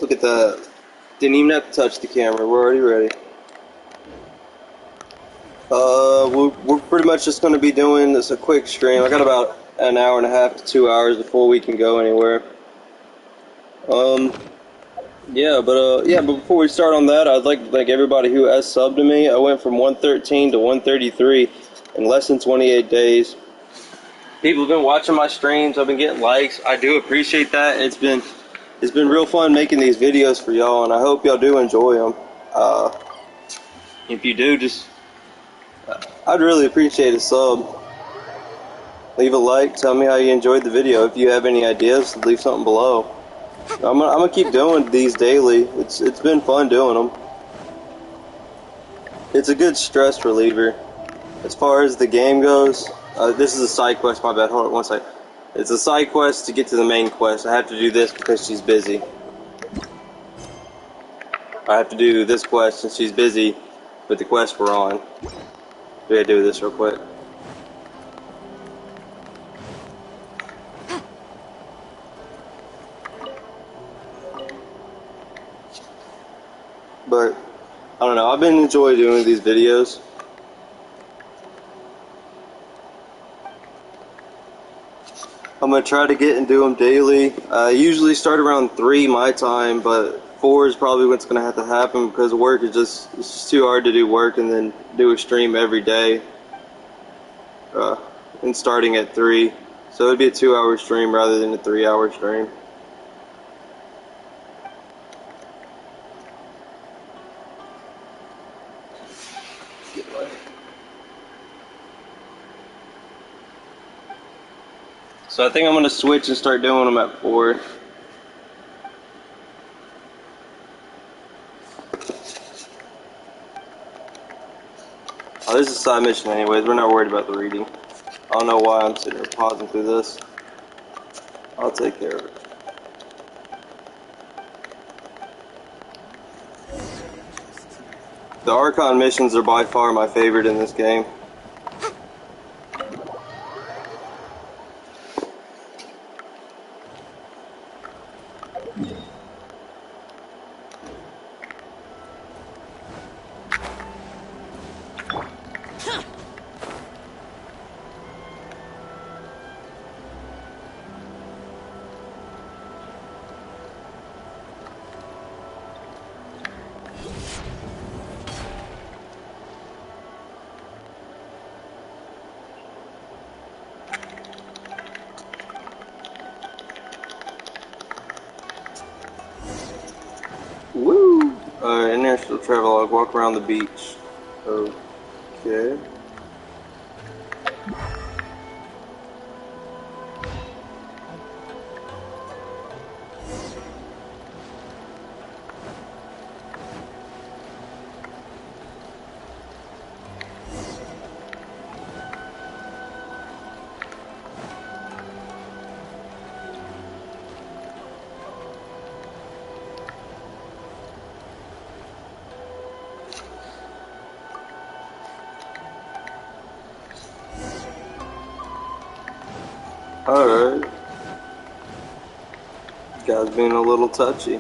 Look at that. Didn't even have to touch the camera. We're already ready. We're pretty much just going to be doing this a quick stream. I got about an hour and a half to 2 hours before we can go anywhere. But before we start on that, I'd like to thank everybody who has subbed to me. I went from 113 to 133 in less than 28 days. People have been watching my streams. I've been getting likes. I do appreciate that. It's been real fun making these videos for y'all, and I hope y'all do enjoy them. If you do, I'd really appreciate a sub. Leave a like. Tell me how you enjoyed the video. If you have any ideas, leave something below. I'm gonna keep doing these daily. It's been fun doing them. It's a good stress reliever. As far as the game goes, this is a side quest. My bad. Hold on one second. It's a side quest to get to the main quest. I have to do this because she's busy. I have to do this quest since she's busy with the quest we're on. We gotta do this real quick. But I don't know. I've been enjoying doing these videos. I'm gonna try to get and do them daily. I usually start around 3 my time, but 4 is probably what's gonna have to happen because work is it's just too hard to do work and then do a stream every day. And starting at 3, so it'd be a 2-hour stream rather than a 3-hour stream. So I think I'm gonna switch and start doing them at 4. Oh, this is a side mission anyways. We're not worried about the reading. I don't know why I'm sitting here pausing through this. I'll take care of it. The Archon missions are by far my favorite in this game. Woo! International travelogue. Walk around the beach. Okay. Alright. Guy's being a little touchy.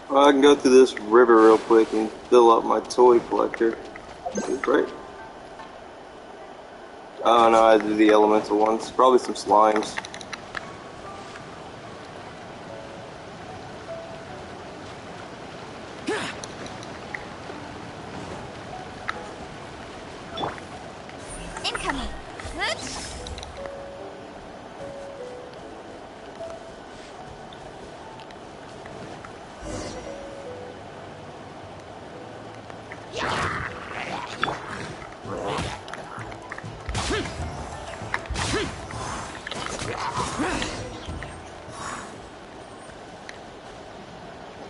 Well, I can go through this river real quick and fill up my toy collector. Great. Oh no, I do the elemental ones. Probably some slimes. Incoming.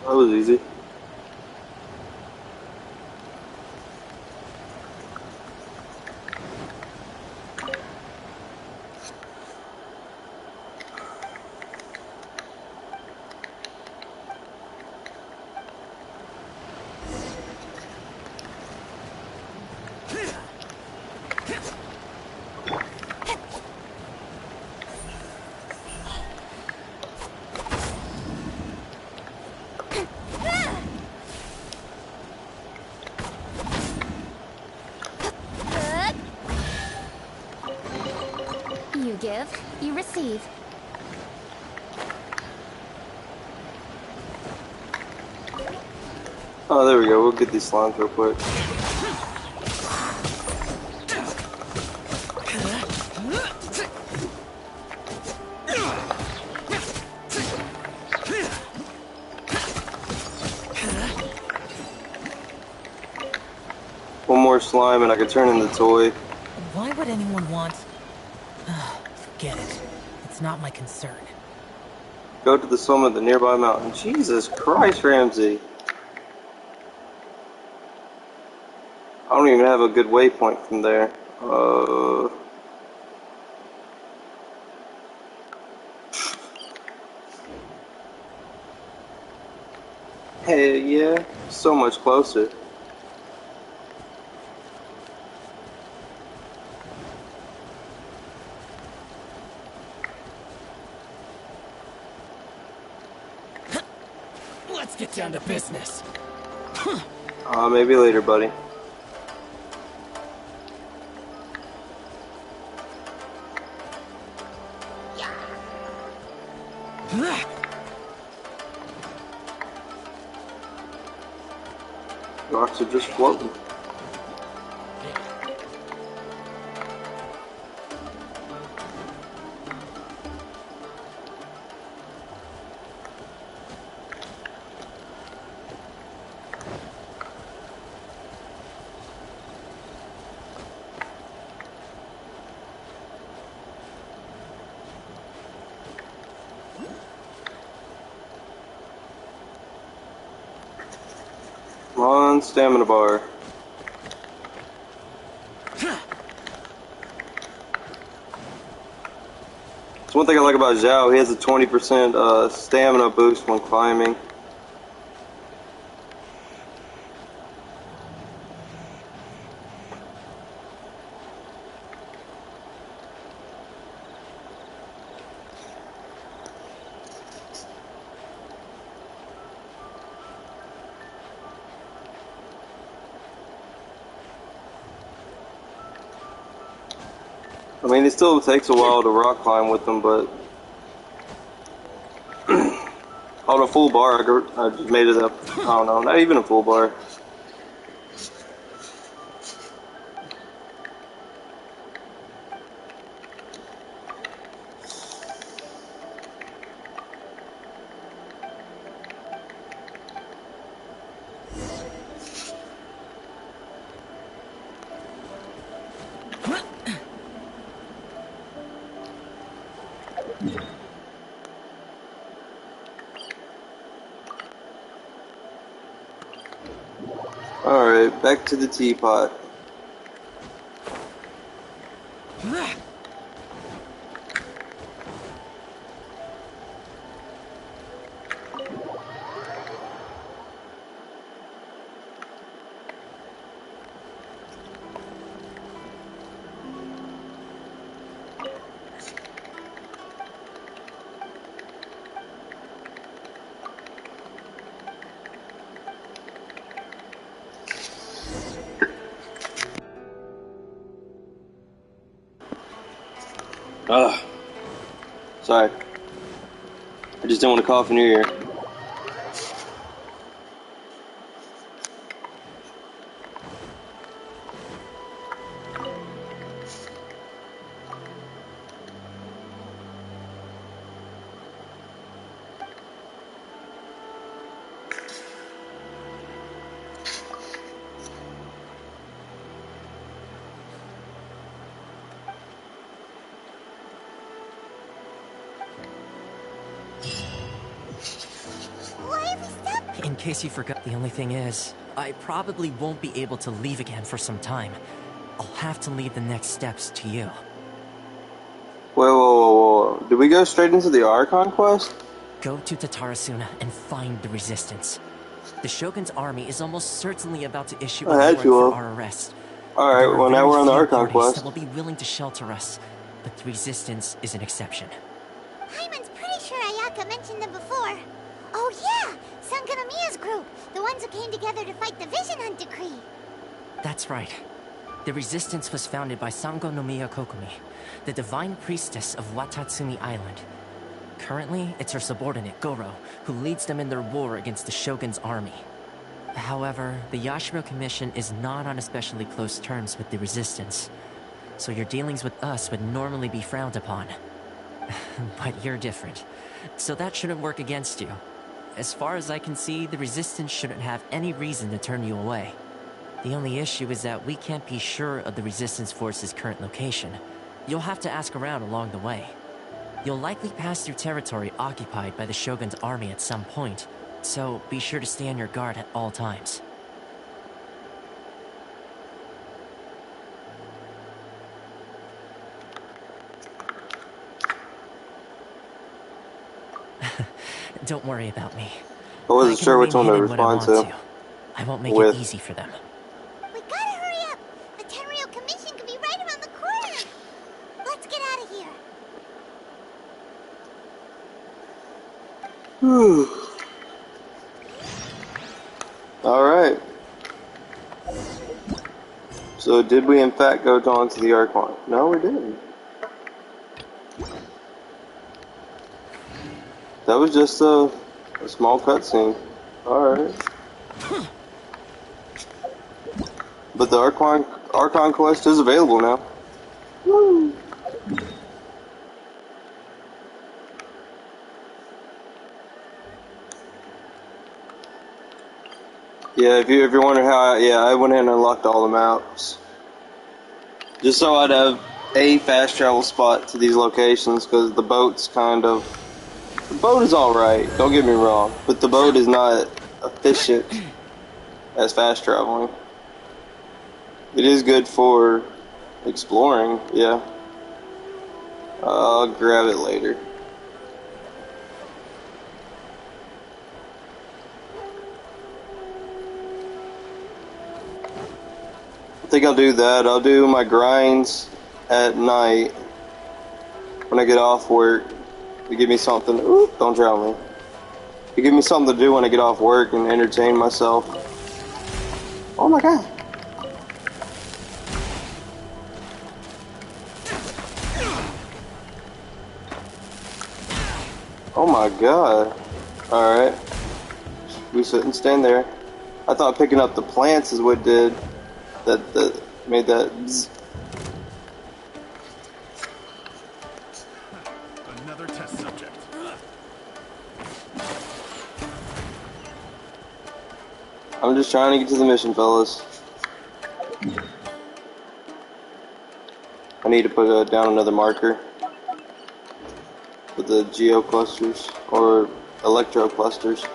That was easy. You give, you receive. Oh, there we go. We'll get these slimes real quick. One more slime and I can turn into toy. Why would anyone want... Forget it. It's not my concern. Go to the summit of the nearby mountain. Jesus Christ, Ramsey. I don't even have a good waypoint from there. Hey, yeah, so much closer. Let's get down to business. Maybe later, buddy. Rocks are just floating. Come on, stamina bar. That's one thing I like about Zhao. He has a 20% stamina boost when climbing. I mean, it still takes a while to rock climb with them, but on a full bar, I just made it up. I don't know, not even a full bar. Alright, back to the teapot. Ugh. Sorry. I just didn't want to cough in your ear. In case you forgot, the only thing is, I probably won't be able to leave again for some time. I'll have to leave the next steps to you. Whoa. Did we go straight into the Archon quest? Go to Tatarasuna and find the resistance. The Shogun's army is almost certainly about to issue a warrant for our arrest. Alright, well now we're on the Archon quest. That will be willing to shelter us, but the resistance is an exception. Paimon's pretty sure Ayaka mentioned them before. Oh yeah! Sanganamiya's group! The ones who came together to fight the Vision Hunt decree! That's right. The resistance was founded by Sango no Miya Kokomi, the divine priestess of Watatsumi Island. Currently, it's her subordinate, Goro, who leads them in their war against the Shogun's army. However, the Yashiro Commission is not on especially close terms with the resistance, so your dealings with us would normally be frowned upon. But you're different, so that shouldn't work against you. As far as I can see, the resistance shouldn't have any reason to turn you away. The only issue is that we can't be sure of the resistance force's current location. You'll have to ask around along the way. You'll likely pass through territory occupied by the Shogun's army at some point, so be sure to stay on your guard at all times. Don't worry about me. I wasn't can sure which remain one to hidden when I respond want to. I won't make With. it easy for them. We gotta hurry up! The Tenryou Commission could be right around the corner! Let's get out of here! Alright. So did we in fact go on to the Archon? No, we didn't. That was just a small cutscene. Alright. But the Archon quest is available now. Woo! Yeah, if you're wondering how, I went in and unlocked all the maps. Just so I'd have a fast travel spot to these locations, because the boat's the boat is alright, don't get me wrong, but the boat is not efficient as fast traveling. It is good for exploring, yeah. I'll grab it later. I think I'll do that. I'll do my grinds at night when I get off work to give me something. Ooh, don't drown me. To give me something to do when I get off work and entertain myself. Oh my god. Oh my god. Alright. We sit and stand there. I thought picking up the plants is what did that made that. Another test subject. I'm just trying to get to the mission, fellas. I need to put down another marker for the geo clusters or electro clusters.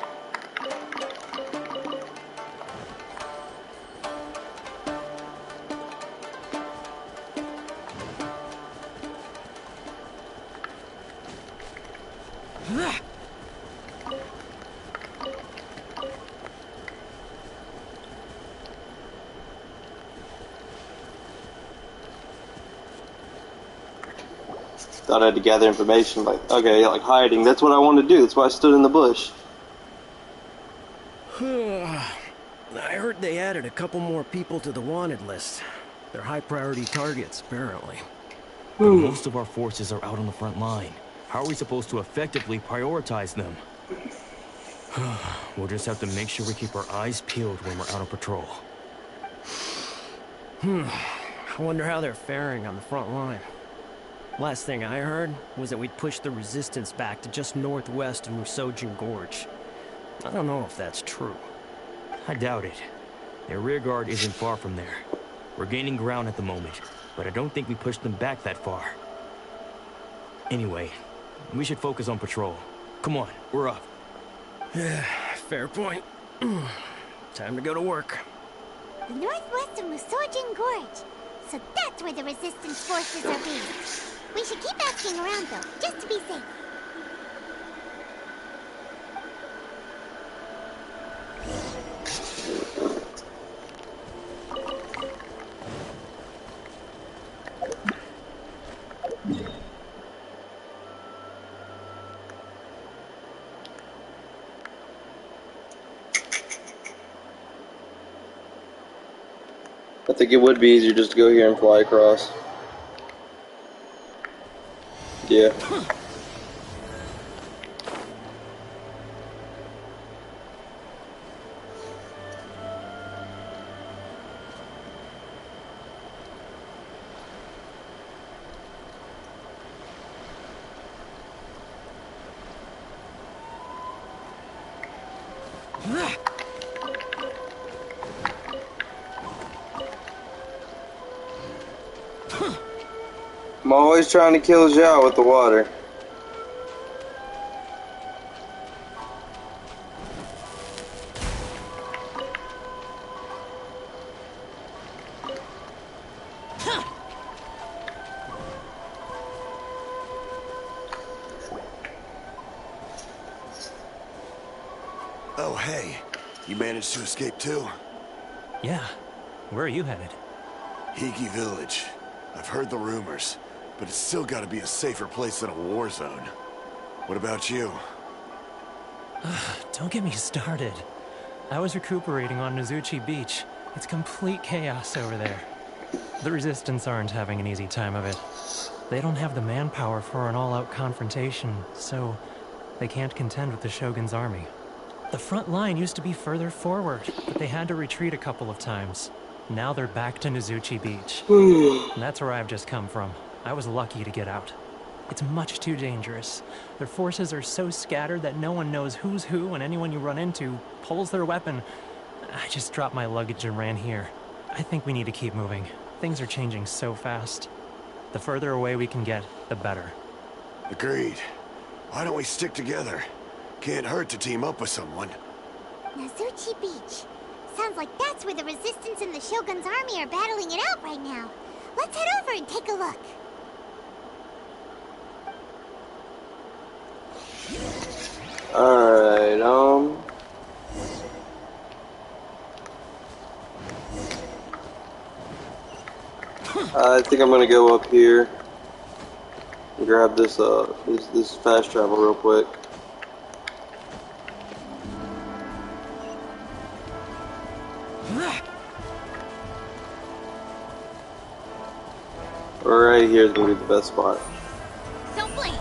Thought I had to gather information, like, okay, like hiding. That's what I wanted to do. That's why I stood in the bush. I heard they added a couple more people to the wanted list. They're high priority targets, apparently. But most of our forces are out on the front line. How are we supposed to effectively prioritize them? We'll just have to make sure we keep our eyes peeled when we're out on patrol. I wonder how they're faring on the front line. Last thing I heard was that we'd pushed the resistance back to just northwest of Musojin Gorge. I don't know if that's true. I doubt it. Their rear guard isn't far from there. We're gaining ground at the moment, but I don't think we pushed them back that far. Anyway, we should focus on patrol. Come on, we're up. Fair point. Time to go to work. The northwest of Musojin Gorge. So that's where the resistance forces are based. We should keep asking around though, just to be safe. I think it would be easier just to go here and fly across. Yeah. I'm always trying to kill Zhao with the water. Oh, hey. You managed to escape too? Yeah. Where are you headed? Hiki Village. I've heard the rumors, but it's still gotta be a safer place than a war zone. What about you? Don't get me started. I was recuperating on Nozuchi Beach. It's complete chaos over there. The Resistance aren't having an easy time of it. They don't have the manpower for an all-out confrontation, so they can't contend with the Shogun's army. The front line used to be further forward, but they had to retreat a couple of times. Now they're back to Nozuchi Beach. That's where I've just come from. I was lucky to get out. It's much too dangerous. Their forces are so scattered that no one knows who's who, and anyone you run into pulls their weapon. I just dropped my luggage and ran here. I think we need to keep moving. Things are changing so fast. The further away we can get, the better. Agreed. Why don't we stick together? Can't hurt to team up with someone. Nozuchi Beach. Sounds like that's where the Resistance and the Shogun's army are battling it out right now. Let's head over and take a look. Alright, I think I'm gonna go up here and grab this this fast travel real quick. Right here is gonna be the best spot. Don't blink.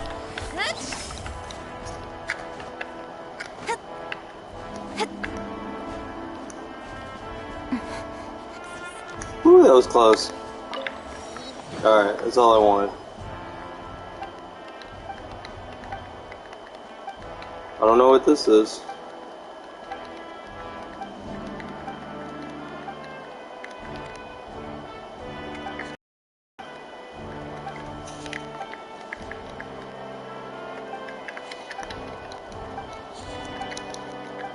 Whew, that was close. Alright, that's all I wanted. I don't know what this is.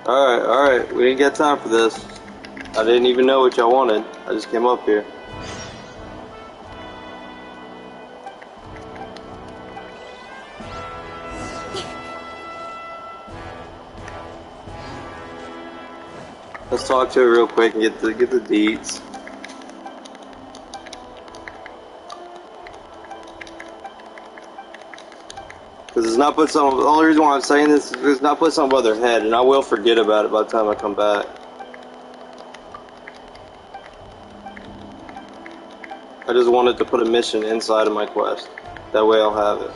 Alright, we didn't get time for this. I didn't even know what y'all wanted. I just came up here. Let's talk to her real quick and get the deets. Because it's not put some. The only reason why I'm saying this is it's not put something above their head, and I will forget about it by the time I come back. I just wanted to put a mission inside of my quest. That way I'll have it.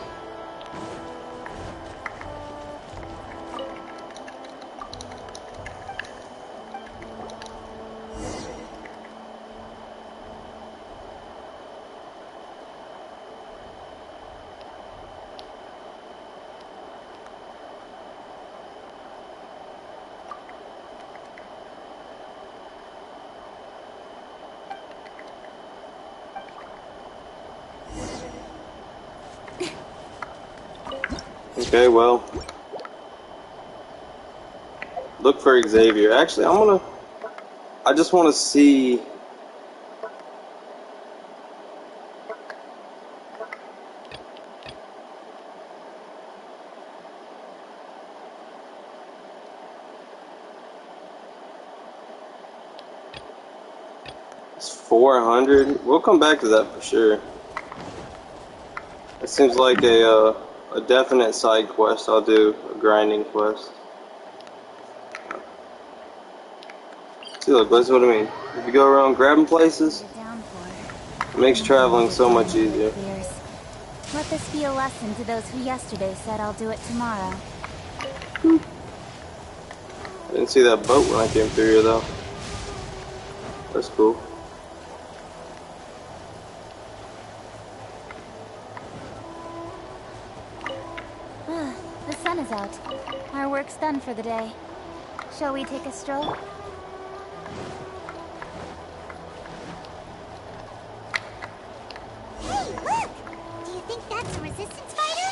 Okay, well, look for Xavier. Actually, I just want to see. It's 400. We'll come back to that for sure. It seems like a definite side quest. I'll do a grinding quest. See, look, that's what I mean. If you go around grabbing places, You're down for. it makes traveling so much easier. Let this be a lesson to those who yesterday said I'll do it tomorrow. I didn't see that boat when I came through here, though. That's cool. The sun is out. Our work's done for the day. Shall we take a stroll? Hey, look! Do you think that's a resistance fighter?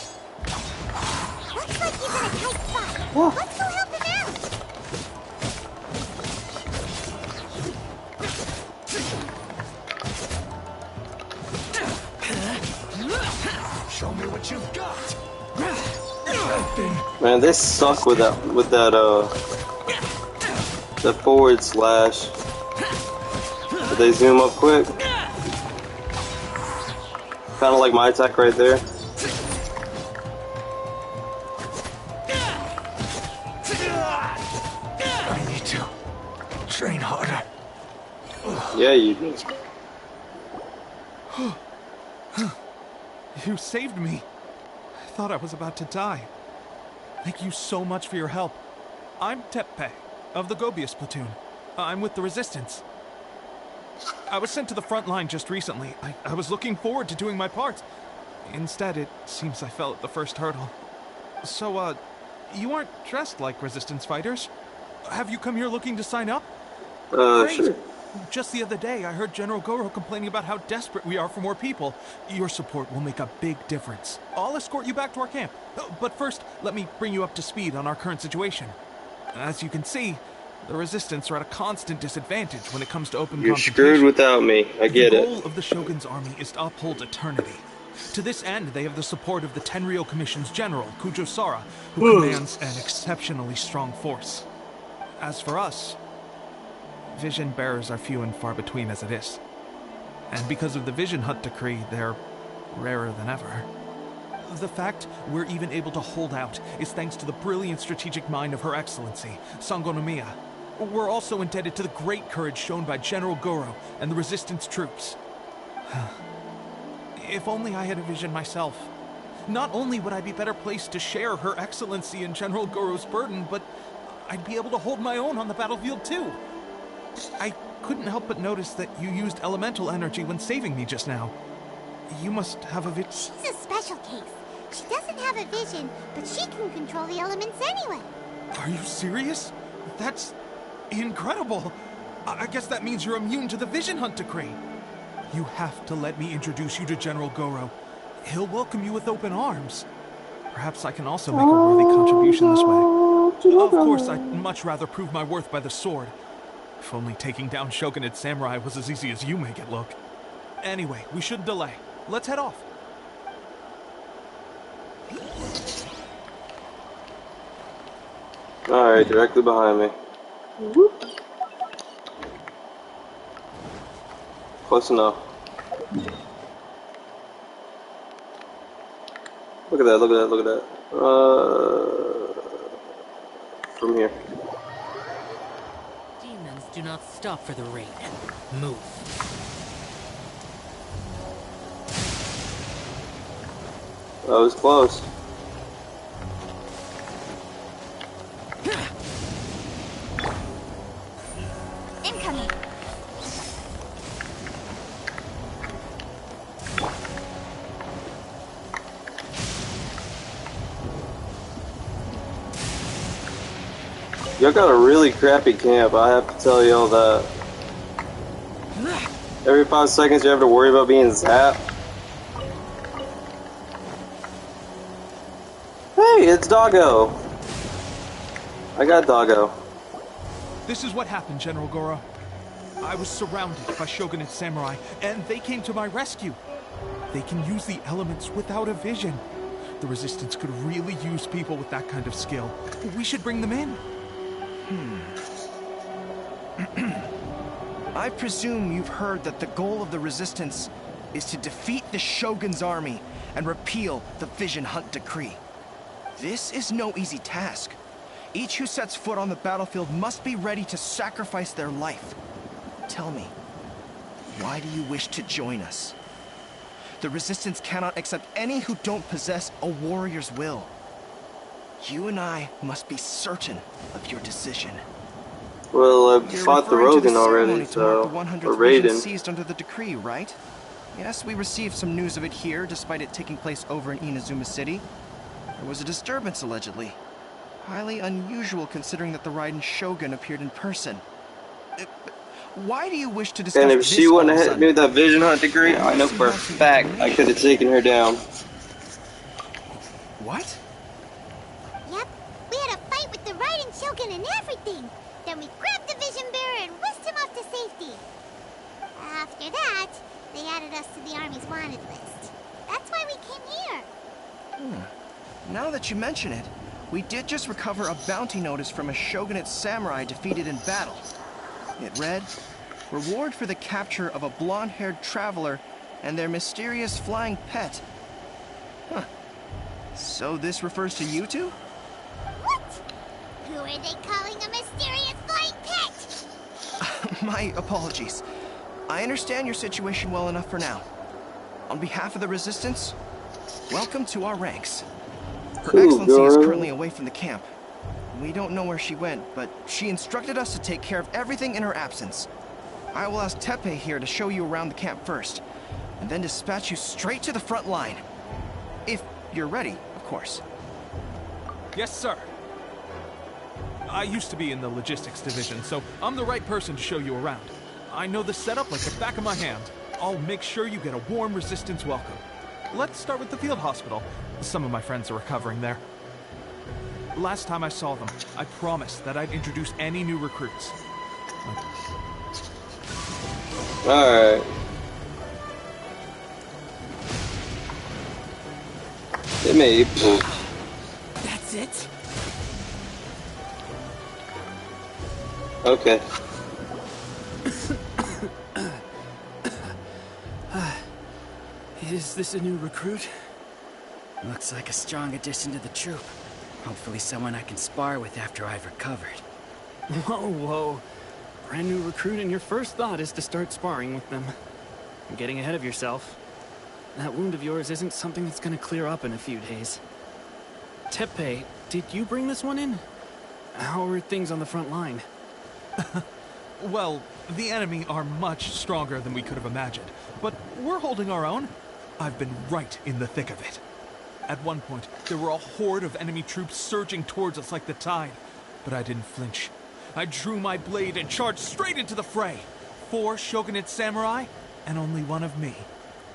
Looks like he's in a tight spot. Let's go help him out! Show me what you've got. Man, they suck with that the forward slash. Did they zoom up quick? Kind of like my attack right there. I need to train harder. Yeah, you do. You saved me. I thought I was about to die. Thank you so much for your help. I'm Tepe, of the Gobius platoon. I'm with the Resistance. I was sent to the front line just recently. I was looking forward to doing my part. Instead, it seems I fell at the first hurdle. So, you aren't dressed like Resistance fighters? Have you come here looking to sign up? Great. Sure. Just the other day, I heard General Goro complaining about how desperate we are for more people. Your support will make a big difference. I'll escort you back to our camp. But first, let me bring you up to speed on our current situation. As you can see, the Resistance are at a constant disadvantage when it comes to open You're confrontation. screwed without me. I get The it. goal of the Shogun's army is to uphold eternity. To this end, they have the support of the Tenryou Commission's general, Kujo Sara, who commands an exceptionally strong force. As for us, vision bearers are few and far between as it is. And because of the Vision Hunt decree, they're rarer than ever. The fact we're even able to hold out is thanks to the brilliant strategic mind of Her Excellency, Sango no Miya. We're also indebted to the great courage shown by General Goro and the Resistance troops. If only I had a vision myself. Not only would I be better placed to share Her Excellency and General Goro's burden, but I'd be able to hold my own on the battlefield too. I couldn't help but notice that you used elemental energy when saving me just now. You must have a She's a special case. She doesn't have a vision, but she can control the elements anyway. Are you serious? That's incredible. I guess that means you're immune to the Vision Hunt decree. You have to let me introduce you to General Goro. He'll welcome you with open arms. Perhaps I can also make a worthy contribution this way. Of course, I'd much rather prove my worth by the sword. If only taking down Shogunate samurai was as easy as you make it look. Anyway, we shouldn't delay. Let's head off. Alright, directly behind me. Close enough. Look at that, look at that, look at that. From here. Demons do not stop for the raid. Move. That was close. Incoming. Y'all got a really crappy camp, I have to tell y'all that. Every 5 seconds you have to worry about being zapped. Hey, it's Doggo! I got Doggo. This is what happened, General Goro. I was surrounded by Shogunate samurai, and they came to my rescue. They can use the elements without a vision. The Resistance could really use people with that kind of skill. We should bring them in. I presume you've heard that the goal of the Resistance is to defeat the Shogun's army and repeal the Vision Hunt decree. This is no easy task. Each who sets foot on the battlefield must be ready to sacrifice their life. Tell me, why do you wish to join us? The Resistance cannot accept any who don't possess a warrior's will. You and I must be certain of your decision. Well, I've You're fought the referring to Rogan already, ceremony to mark so... the or 100th vision Raiden. seized under the decree, right? Yes, we received some news of it here, despite it taking place over in Inazuma City. There was a disturbance, allegedly. Highly unusual, considering that the Raiden Shogun appeared in person. Why do you wish to discuss And if this she wouldn't have hit me with all of a that vision hunt degree, I know for a fact I could have taken her down. sudden? What? Yep, we had a fight with the Raiden Shogun and everything. Then we grabbed the Vision Bearer and whisked him off to safety. After that, they added us to the Army's wanted list. That's why we came here. Now that you mention it, we did just recover a bounty notice from a Shogunate samurai defeated in battle. It read, "Reward for the capture of a blonde-haired traveler and their mysterious flying pet." Huh. So this refers to you two? What? Who are they calling a mysterious flying pet? My apologies. I understand your situation well enough for now. On behalf of the Resistance, welcome to our ranks. Her Excellency is currently away from the camp. We don't know where she went, but she instructed us to take care of everything in her absence. I will ask Teppei here to show you around the camp first, and then dispatch you straight to the front line. If you're ready, of course. Yes, sir. I used to be in the logistics division, so I'm the right person to show you around. I know the setup like the back of my hand. I'll make sure you get a warm Resistance welcome. Let's start with the field hospital. Some of my friends are recovering there. Last time I saw them, I promised that I'd introduce any new recruits. Alright. It may... That's it? Okay. Is this a new recruit? Looks like a strong addition to the troop. Hopefully someone I can spar with after I've recovered. Whoa, whoa. Brand new recruit and your first thought is to start sparring with them. You're getting ahead of yourself. That wound of yours isn't something that's gonna clear up in a few days. Teppei, did you bring this one in? How are things on the front line? Well, the enemy are much stronger than we could have imagined, but we're holding our own. I've been right in the thick of it. At one point, there were a horde of enemy troops surging towards us like the tide, but I didn't flinch. I drew my blade and charged straight into the fray. 4 Shogunate samurai, and only one of me.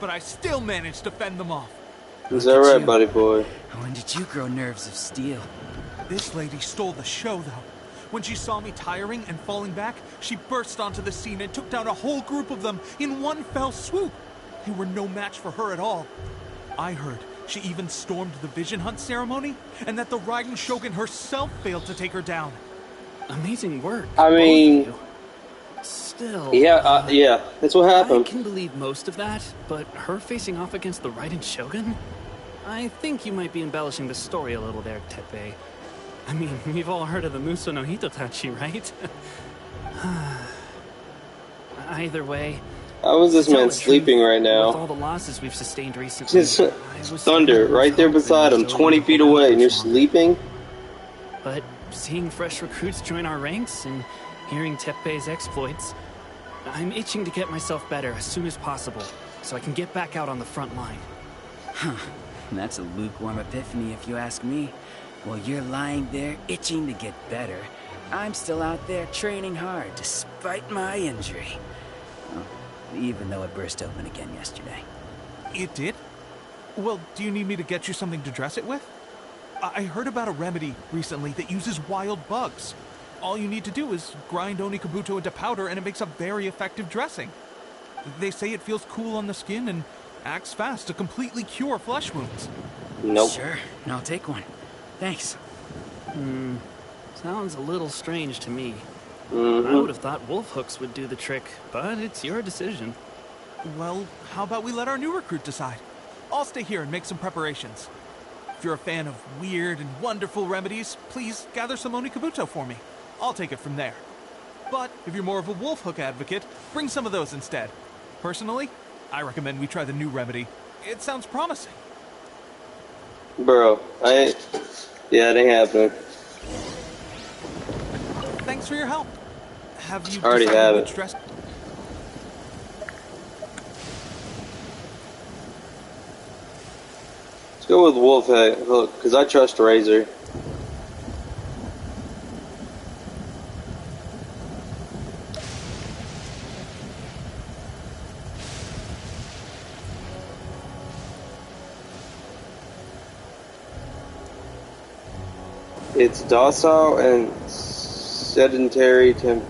But I still managed to fend them off. Is that right, buddy boy? When did you grow nerves of steel? This lady stole the show, though. When she saw me tiring and falling back, she burst onto the scene and took down a whole group of them in one fell swoop. They were no match for her at all. I heard she even stormed the vision hunt ceremony, and that the Raiden Shogun herself failed to take her down. Amazing work. I mean... both of you. Still... Yeah, that's what I happened. can believe most of that, but her facing off against the Raiden Shogun? I think you might be embellishing the story a little there, Teppei. I mean, we've all heard of the Muso no Hitotachi, right? Either way... How is this to tell man the sleeping truth, right With now? all the losses we've sustained recently, Just I was thunder right there beside him, 20 feet away, and you're sleeping? But seeing fresh recruits join our ranks and hearing Teppei's exploits, I'm itching to get myself better as soon as possible, so I can get back out on the front line. Huh. That's a lukewarm epiphany if you ask me. While you're lying there itching to get better, I'm still out there training hard despite my injury. Well, even though it burst open again yesterday. It did? Well, do you need me to get you something to dress it with? I heard about a remedy recently that uses wild bugs. All you need to do is grind Onikabuto into powder and it makes a very effective dressing. They say it feels cool on the skin and acts fast to completely cure flesh wounds. Nope. Sure, I'll take one. Thanks. Sounds a little strange to me. I Mm-hmm. would have thought wolf hooks would do the trick, but it's your decision. Well, how about we let our new recruit decide? I'll stay here and make some preparations. If you're a fan of weird and wonderful remedies, please gather some Onikabuto for me. I'll take it from there. But if you're more of a wolf hook advocate, bring some of those instead. Personally, I recommend we try the new remedy. It sounds promising. Bro, yeah, it ain't happening. Thanks for your help. Have you already decided have which it. dress? Let's go with wolf hook, because I trust Razor. It's docile and sedentary temp.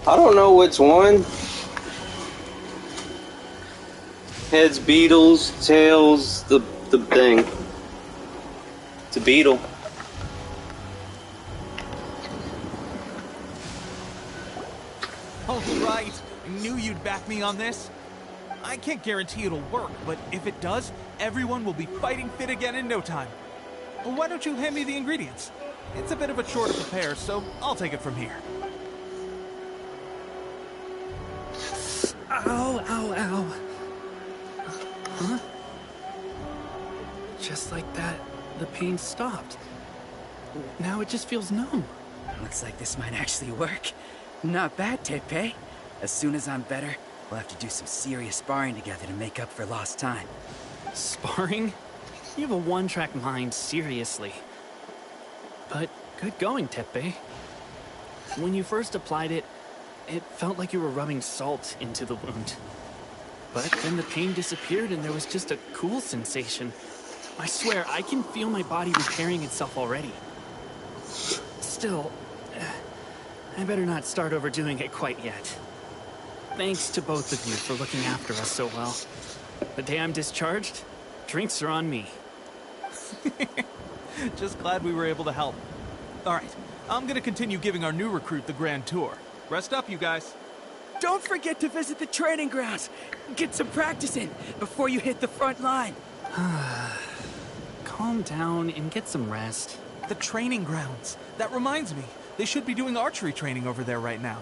I don't know which one. Heads beetles, tails the thing. It's a beetle. All right. I knew you'd back me on this. I can't guarantee it'll work, but if it does, everyone will be fighting fit again in no time. Well, why don't you hand me the ingredients? It's a bit of a chore to prepare, so I'll take it from here. Ow, ow, ow. Huh? Just like that, the pain stopped. Now it just feels numb. Looks like this might actually work. Not bad, Tepe. As soon as I'm better, we'll have to do some serious sparring together to make up for lost time. Sparring? You have a one-track mind, seriously. But good going, Tepe. When you first applied it, it felt like you were rubbing salt into the wound. But then the pain disappeared and there was just a cool sensation. I swear, I can feel my body repairing itself already. Still, I better not start overdoing it quite yet. Thanks to both of you for looking after us so well. The day I'm discharged, drinks are on me. Just glad we were able to help. All right, I'm gonna continue giving our new recruit the grand tour. Rest up, you guys. Don't forget to visit the training grounds. Get some practice in before you hit the front line. Calm down and get some rest. The training grounds. That reminds me, they should be doing archery training over there right now.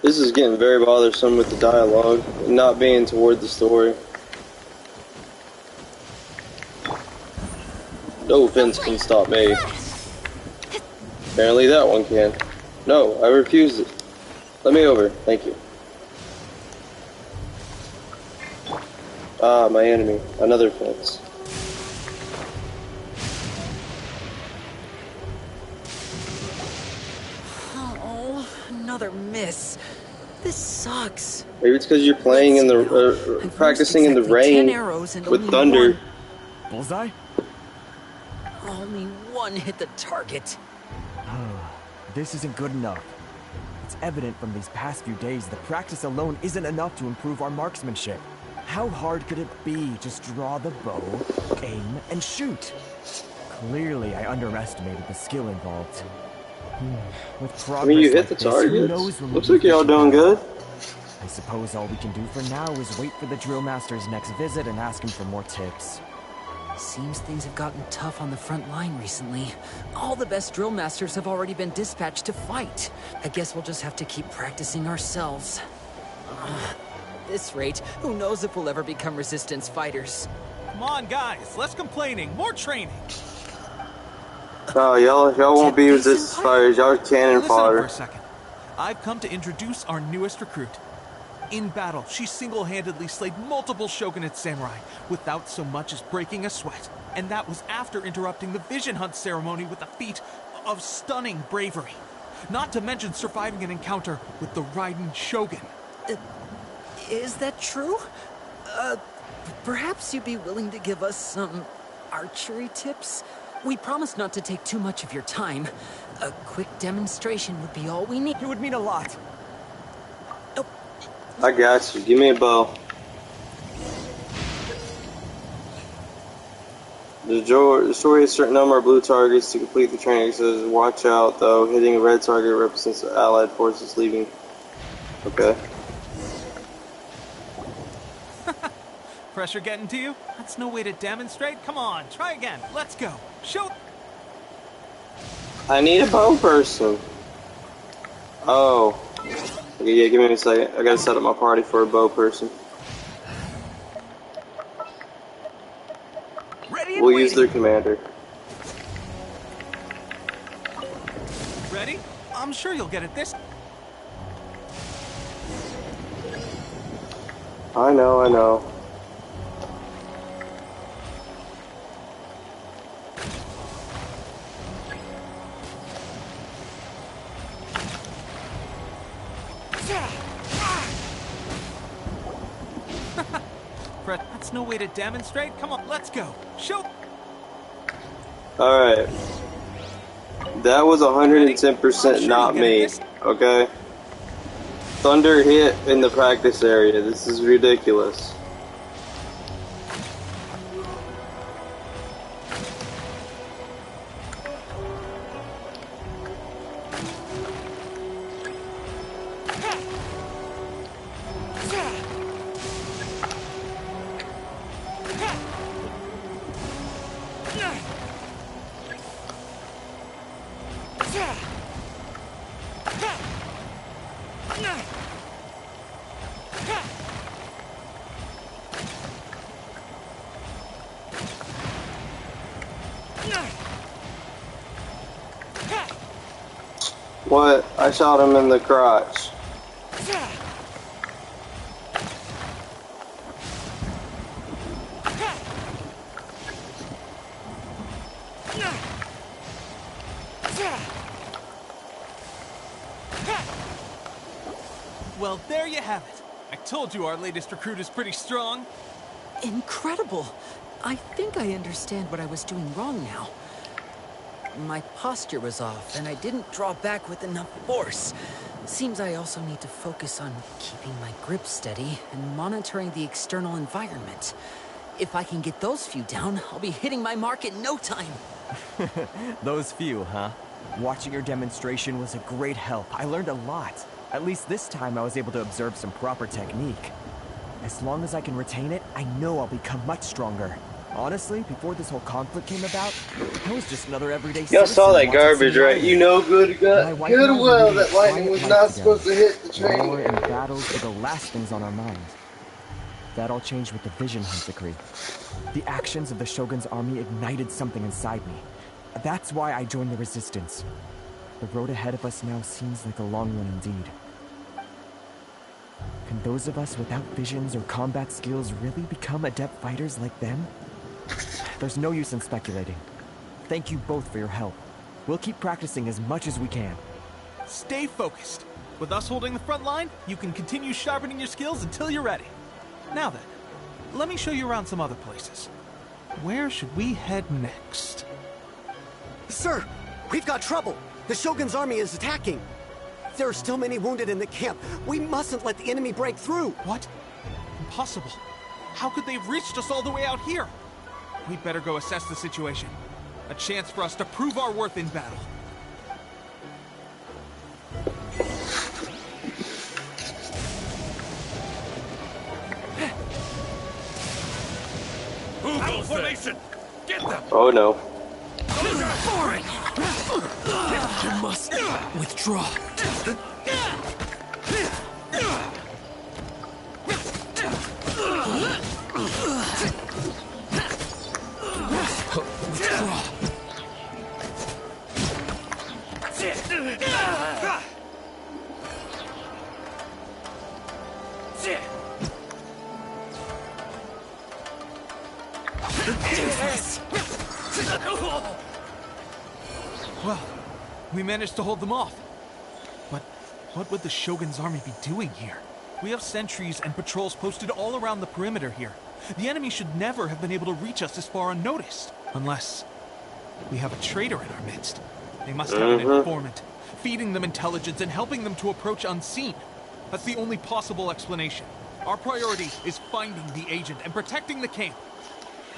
This is getting very bothersome with the dialogue, not being toward the story. No fence can stop me. Apparently that one can. No, I refuse it. Let me over. Thank you. Ah, my enemy. Another fence. Oh, another miss. This sucks. Maybe it's because you're playing in the practicing in the rain with thunder. Bullseye? Only one hit the target. This isn't good enough. It's evident from these past few days that practice alone isn't enough to improve our marksmanship. How hard could it be? Just draw the bow, aim, and shoot. Clearly, I underestimated the skill involved. With progress, I mean, you hit like the this, targets. who knows when Looks we'll like be y'all fishing doing better. good. I suppose all we can do for now is wait for the drill master's next visit and ask him for more tips. Seems things have gotten tough on the front line recently. All the best drill masters have already been dispatched to fight. I guess we'll just have to keep practicing ourselves. At this rate, who knows if we'll ever become resistance fighters. Come on, guys, less complaining, more training. Oh, y'all won't be resistance fighters. Y'all are cannon Listen up for fodder. a second. I've come to introduce our newest recruit. In battle, she single-handedly slayed multiple shogunate samurai without so much as breaking a sweat. And that was after interrupting the vision hunt ceremony with a feat of stunning bravery. Not to mention surviving an encounter with the Raiden Shogun. Is that true? Perhaps you'd be willing to give us some archery tips? We promise not to take too much of your time. A quick demonstration would be all we need. It would mean a lot. I got you. Give me a bow. Destroy a certain number of blue targets to complete the training exercise. Watch out, though. Hitting a red target represents allied forces leaving. Okay. Pressure getting to you? That's no way to demonstrate. Come on, try again. Let's go. Show. I need a bow person. Oh. Okay, yeah, give me a second. I gotta set up my party for a bow person. We'll use their commander. Ready? I'm sure you'll get it this. I know. That's no way to demonstrate. Come on, let's go. Show. Alright. That was 110% not me. Okay? Thunder hit in the practice area. This is ridiculous. What? I shot him in the crotch. Well, there you have it. I told you our latest recruit is pretty strong. Incredible. I think I understand what I was doing wrong now. My posture was off, and I didn't draw back with enough force. Seems I also need to focus on keeping my grip steady and monitoring the external environment. If I can get those few down, I'll be hitting my mark in no time. Those few, huh? Watching your demonstration was a great help. I learned a lot. At least this time I was able to observe some proper technique. As long as I can retain it, I know I'll become much stronger. Honestly, before this whole conflict came about, I was just another everyday citizen. Y'all saw that garbage, right? You know good well that lightning was not supposed to hit the train. War and battles were the last things on our mind. That all changed with the Vision Hunt decree. The actions of the Shogun's army ignited something inside me. That's why I joined the Resistance. The road ahead of us now seems like a long one indeed. Can those of us without visions or combat skills really become adept fighters like them? There's no use in speculating. Thank you both for your help. We'll keep practicing as much as we can. Stay focused. With us holding the front line, you can continue sharpening your skills until you're ready. Now then, let me show you around some other places. Where should we head next? Sir, we've got trouble. The Shogun's army is attacking. There are still many wounded in the camp. We mustn't let the enemy break through. What? Impossible. How could they have reached us all the way out here? We'd better go assess the situation. A chance for us to prove our worth in battle. Out formation! Get them! Oh no. You must withdraw. Well, we managed to hold them off. But what would the Shogun's army be doing here? We have sentries and patrols posted all around the perimeter here. The enemy should never have been able to reach us this far unnoticed. Unless we have a traitor in our midst. They must have an informant, feeding them intelligence and helping them to approach unseen. That's the only possible explanation. Our priority is finding the agent and protecting the camp.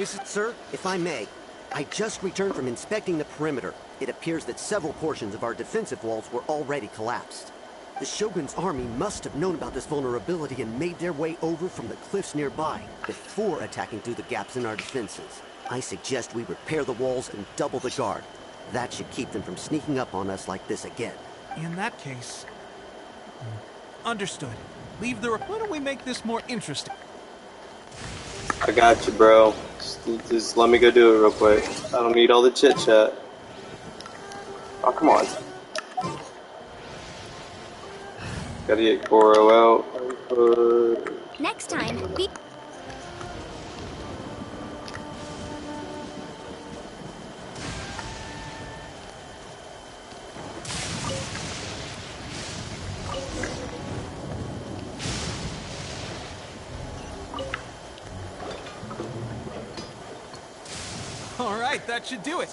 Sir, if I may, I just returned from inspecting the perimeter. It appears that several portions of our defensive walls were already collapsed. The Shogun's army must have known about this vulnerability and made their way over from the cliffs nearby before attacking through the gaps in our defenses. I suggest we repair the walls and double the guard. That should keep them from sneaking up on us like this again. In that case... Understood. Leave the... Why don't we make this more interesting? I got you, bro. Just let me go do it real quick. I don't need all the chit chat. Oh, come on. Gotta get Goro out. Next time, be... Alright, that should do it.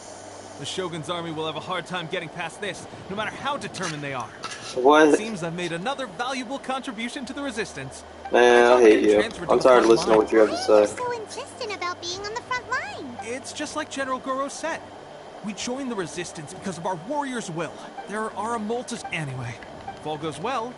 The Shogun's army will have a hard time getting past this, no matter how determined they are. What? It seems I've made another valuable contribution to the Resistance. Man, I hate you. I'm tired of listening to what you have to say. You're so insistent about being on the front line. It's just like General Goro said. We joined the Resistance because of our warriors' will. There are a multitude... Anyway, if all goes well...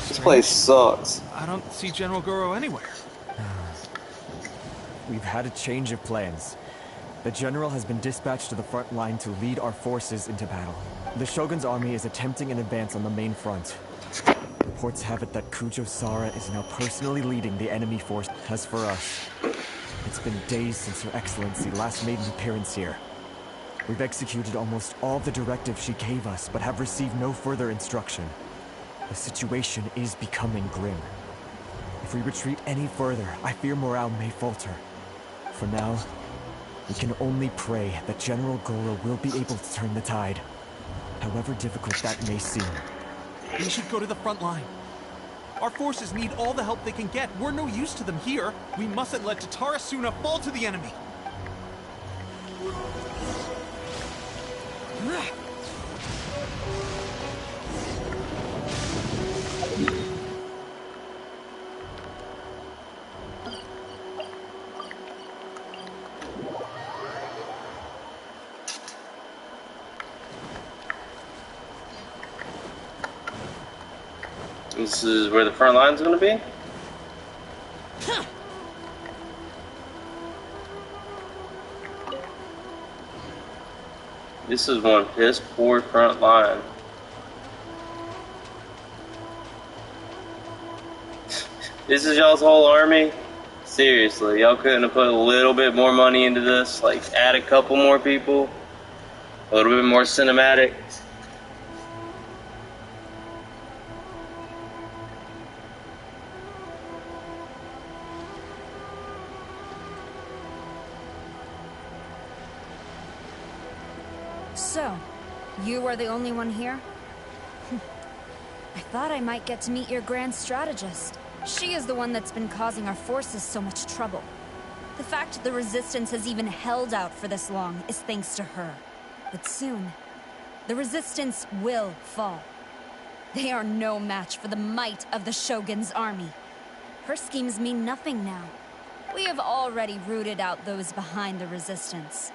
This place sucks. I don't see General Goro anywhere. We've had a change of plans. The general has been dispatched to the front line to lead our forces into battle. The Shogun's army is attempting an advance on the main front. Reports have it that Kujo Sara is now personally leading the enemy force. As for us, it's been days since Her Excellency last made an appearance here. We've executed almost all the directives she gave us, but have received no further instruction. The situation is becoming grim. If we retreat any further, I fear morale may falter. For now, we can only pray that General Goro will be able to turn the tide, however difficult that may seem. We should go to the front line. Our forces need all the help they can get. We're no use to them here. We mustn't let Tatarasuna fall to the enemy. This is where the front line's gonna be? This is one piss poor front line. This is y'all's whole army? Seriously, y'all couldn't have put a little bit more money into this? Like, add a couple more people? A little bit more cinematic? So, you are the only one here? I thought I might get to meet your grand strategist. She is the one that's been causing our forces so much trouble. The fact the Resistance has even held out for this long is thanks to her. But soon, the Resistance will fall. They are no match for the might of the Shogun's army. Her schemes mean nothing now. We have already rooted out those behind the Resistance.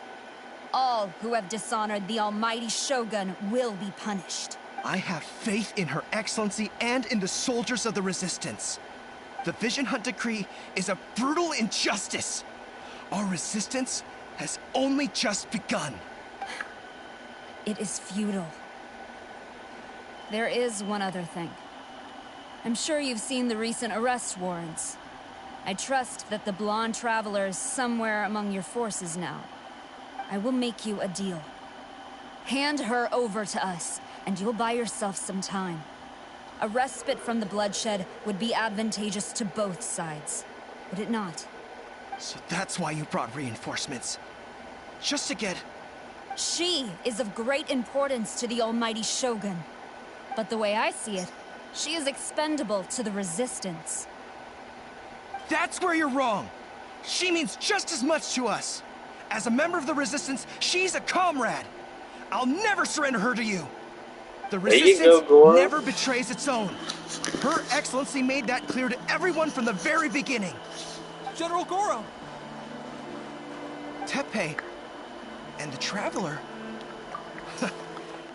All who have dishonored the almighty Shogun will be punished. I have faith in Her Excellency and in the soldiers of the Resistance. The Vision Hunt Decree is a brutal injustice. Our resistance has only just begun. It is futile. There is one other thing. I'm sure you've seen the recent arrest warrants. I trust that the blonde traveler is somewhere among your forces now. I will make you a deal. Hand her over to us, and you'll buy yourself some time. A respite from the bloodshed would be advantageous to both sides, would it not? So that's why you brought reinforcements. Just to get She is of great importance to the almighty Shogun. But the way I see it, she is expendable to the Resistance. That's where you're wrong. She means just as much to us. As a member of the Resistance, she's a comrade. I'll never surrender her to you. The Resistance never betrays its own. Her Excellency made that clear to everyone from the very beginning. General Goro! Teppei and the Traveler.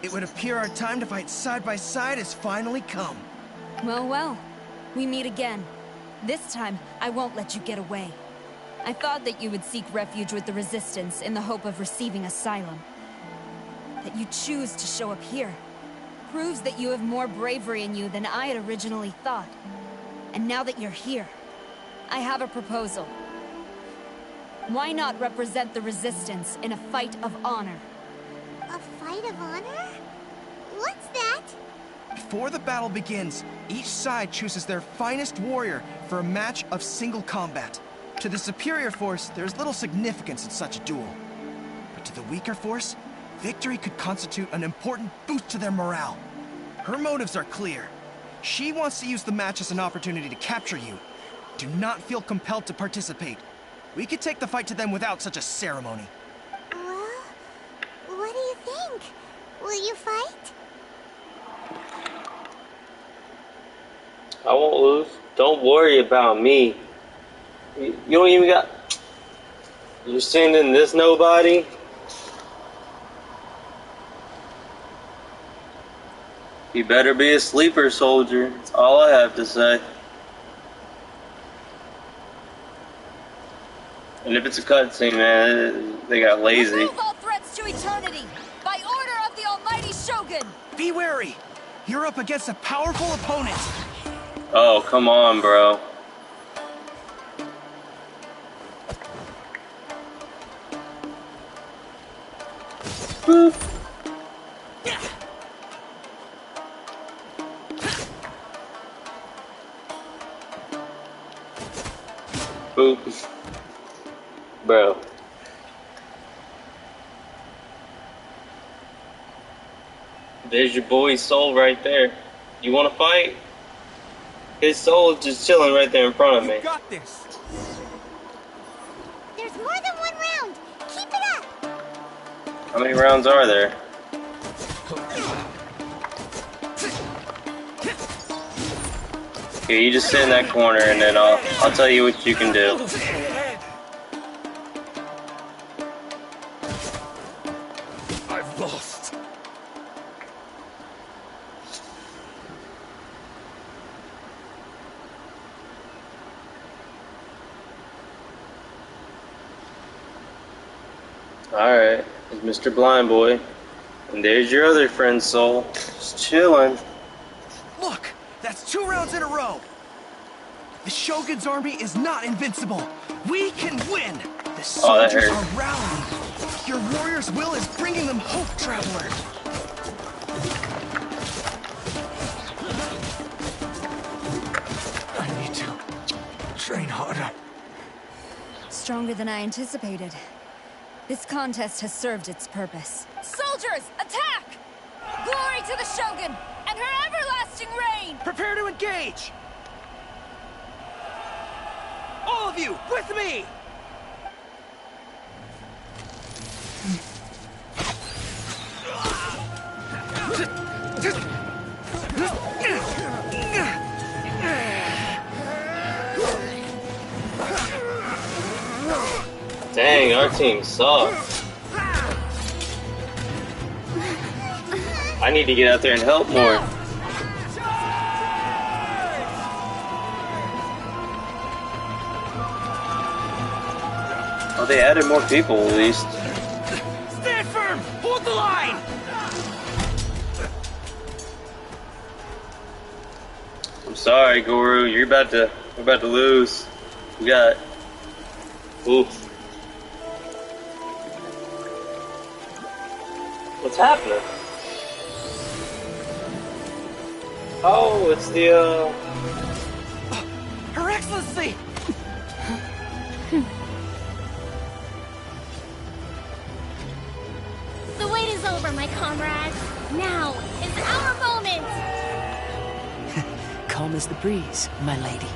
It would appear our time to fight side by side has finally come. Well, well. We meet again. This time, I won't let you get away. I thought that you would seek refuge with the Resistance in the hope of receiving asylum. That you choose to show up here proves that you have more bravery in you than I had originally thought. And now that you're here, I have a proposal. Why not represent the Resistance in a fight of honor? A fight of honor? What's that? Before the battle begins, each side chooses their finest warrior for a match of single combat. To the superior force, there's little significance in such a duel. But to the weaker force, victory could constitute an important boost to their morale. Her motives are clear. She wants to use the match as an opportunity to capture you. Do not feel compelled to participate. We could take the fight to them without such a ceremony. Well, what do you think? Will you fight? I won't lose. Don't worry about me. You don't even got... You're sending this nobody? You better be a sleeper soldier. That's all I have to say. And if it's a cutscene, man, they got lazy. Remove all threats to eternity, by order of the almighty Shogun! Be wary! You're up against a powerful opponent! Oh, come on, bro. Boop. Boop. Bro. There's your boy's soul right there. You wanna fight? His soul is just chilling right there in front of me. You got this. There's more than one round. Keep it up. How many rounds are there? Okay, you just sit in that corner and then I'll tell you what you can do. I've lost. Alright, there's Mr. Blind Boy. And there's your other friend, Soul. Just chilling. Look! That's 2 rounds in a row! The Shogun's army is not invincible! We can win! The soldiers are rallying! Your warrior's will is bringing them hope, Traveler! I need to train harder. Stronger than I anticipated. This contest has served its purpose. Soldiers, attack! Glory to the Shogun and her everlasting reign! Prepare to engage! All of you, with me! Dang, our team sucks. I need to get out there and help more. Oh, they added more people at least. Stand firm! Hold the line! I'm sorry, Guru. We're about to lose. We got... Oof. What's happening? Oh, it's the, Her Excellency! comrades. Now is our moment! Calm as the breeze, my lady.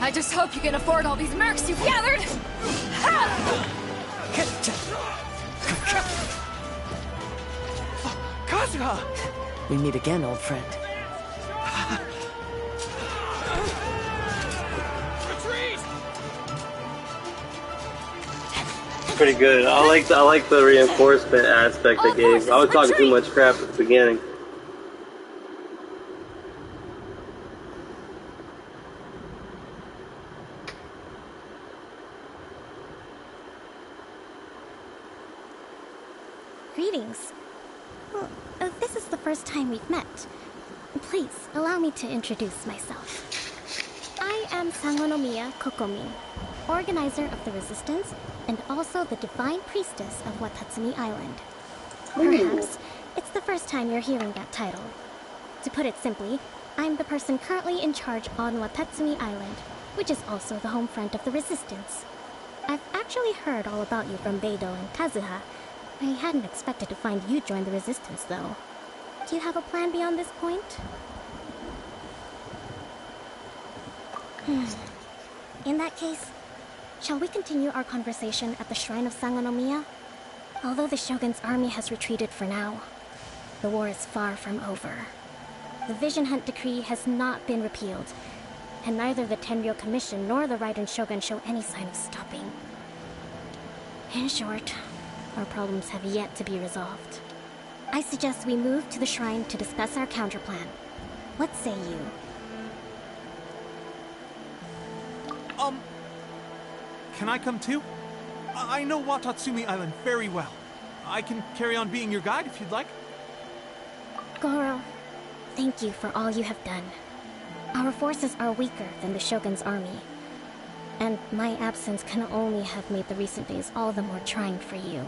I just hope you can afford all these mercs you've gathered! Kazuha! We meet again, old friend. Pretty good. I like the reinforcement aspect they gave. I was talking too much crap at the beginning. Greetings. Well, this is the first time we've met. Please, allow me to introduce myself. I am Sangonomiya Kokomi, organizer of the Resistance, and also the Divine Priestess of Watatsumi Island. Perhaps it's the first time you're hearing that title. To put it simply, I'm the person currently in charge on Watatsumi Island, which is also the home front of the Resistance. I've actually heard all about you from Beidou and Kazuha. I hadn't expected to find you join the Resistance, though. Do you have a plan beyond this point? In that case, shall we continue our conversation at the Shrine of Sangonomiya? Although the Shogun's army has retreated for now, the war is far from over. The Vision Hunt Decree has not been repealed, and neither the Tenryo Commission nor the Raiden Shogun show any sign of stopping. In short, our problems have yet to be resolved. I suggest we move to the shrine to discuss our counterplan. What say you? Can I come too? I know Watatsumi Island very well. I can carry on being your guide if you'd like. Goro, thank you for all you have done. Our forces are weaker than the Shogun's army, and my absence can only have made the recent days all the more trying for you.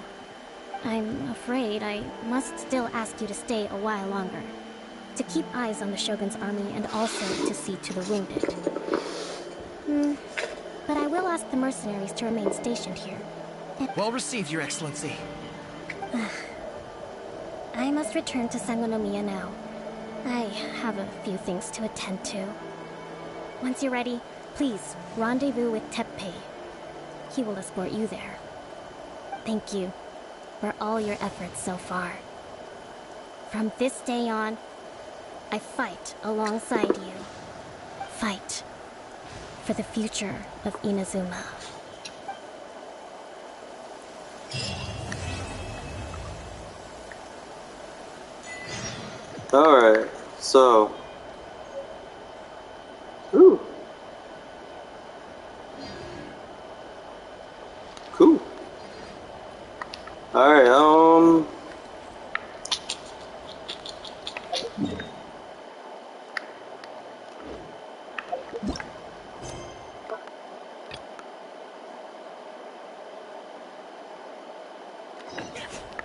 I'm afraid I must still ask you to stay a while longer, to keep eyes on the Shogun's army and also to see to the wounded. But I will ask the mercenaries to remain stationed here. Well received, Your Excellency. I must return to Sangonomiya now. I have a few things to attend to. Once you're ready, please rendezvous with Teppei. He will escort you there. Thank you for all your efforts so far. From this day on, I fight alongside you. Fight for the future of Inazuma. Alright, so... Ooh. Cool. Alright,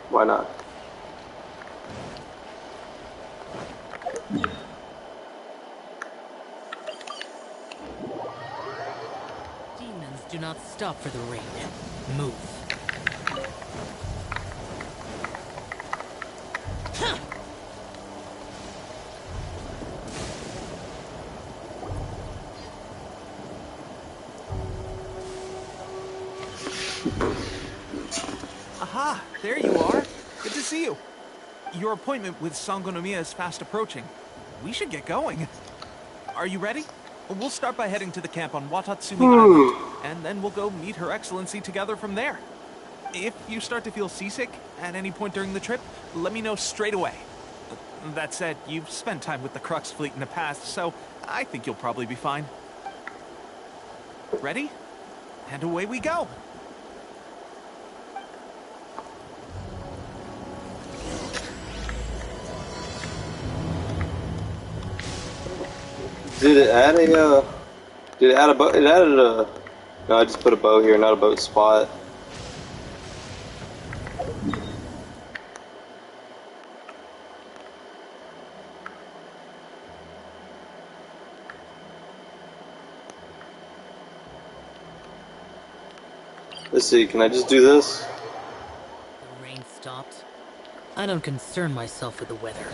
why not? Demons do not stop for the raid. Move. Aha, there you are. Good to see you. Your appointment with Sangonomiya is fast approaching. We should get going. Are you ready? We'll start by heading to the camp on Watatsumi Island, and then we'll go meet Her Excellency together from there. If you start to feel seasick at any point during the trip, let me know straight away. That said, you've spent time with the Crux fleet in the past, so I think you'll probably be fine. Ready? And away we go! Did it add a, did it add a boat? It added a, no, I just put a bow here, not a boat spot. Let's see, can I just do this? I don't concern myself with the weather.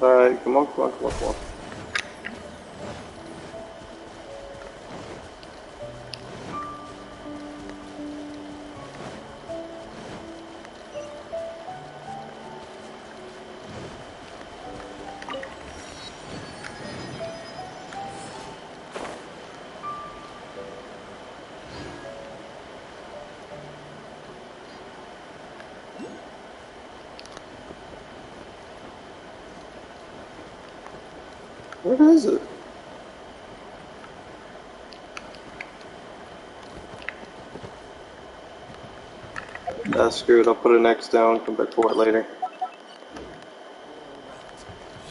Alright, come on, come on, come on, come on. What is it? That's screwed. I'll put an X down, come back for it later.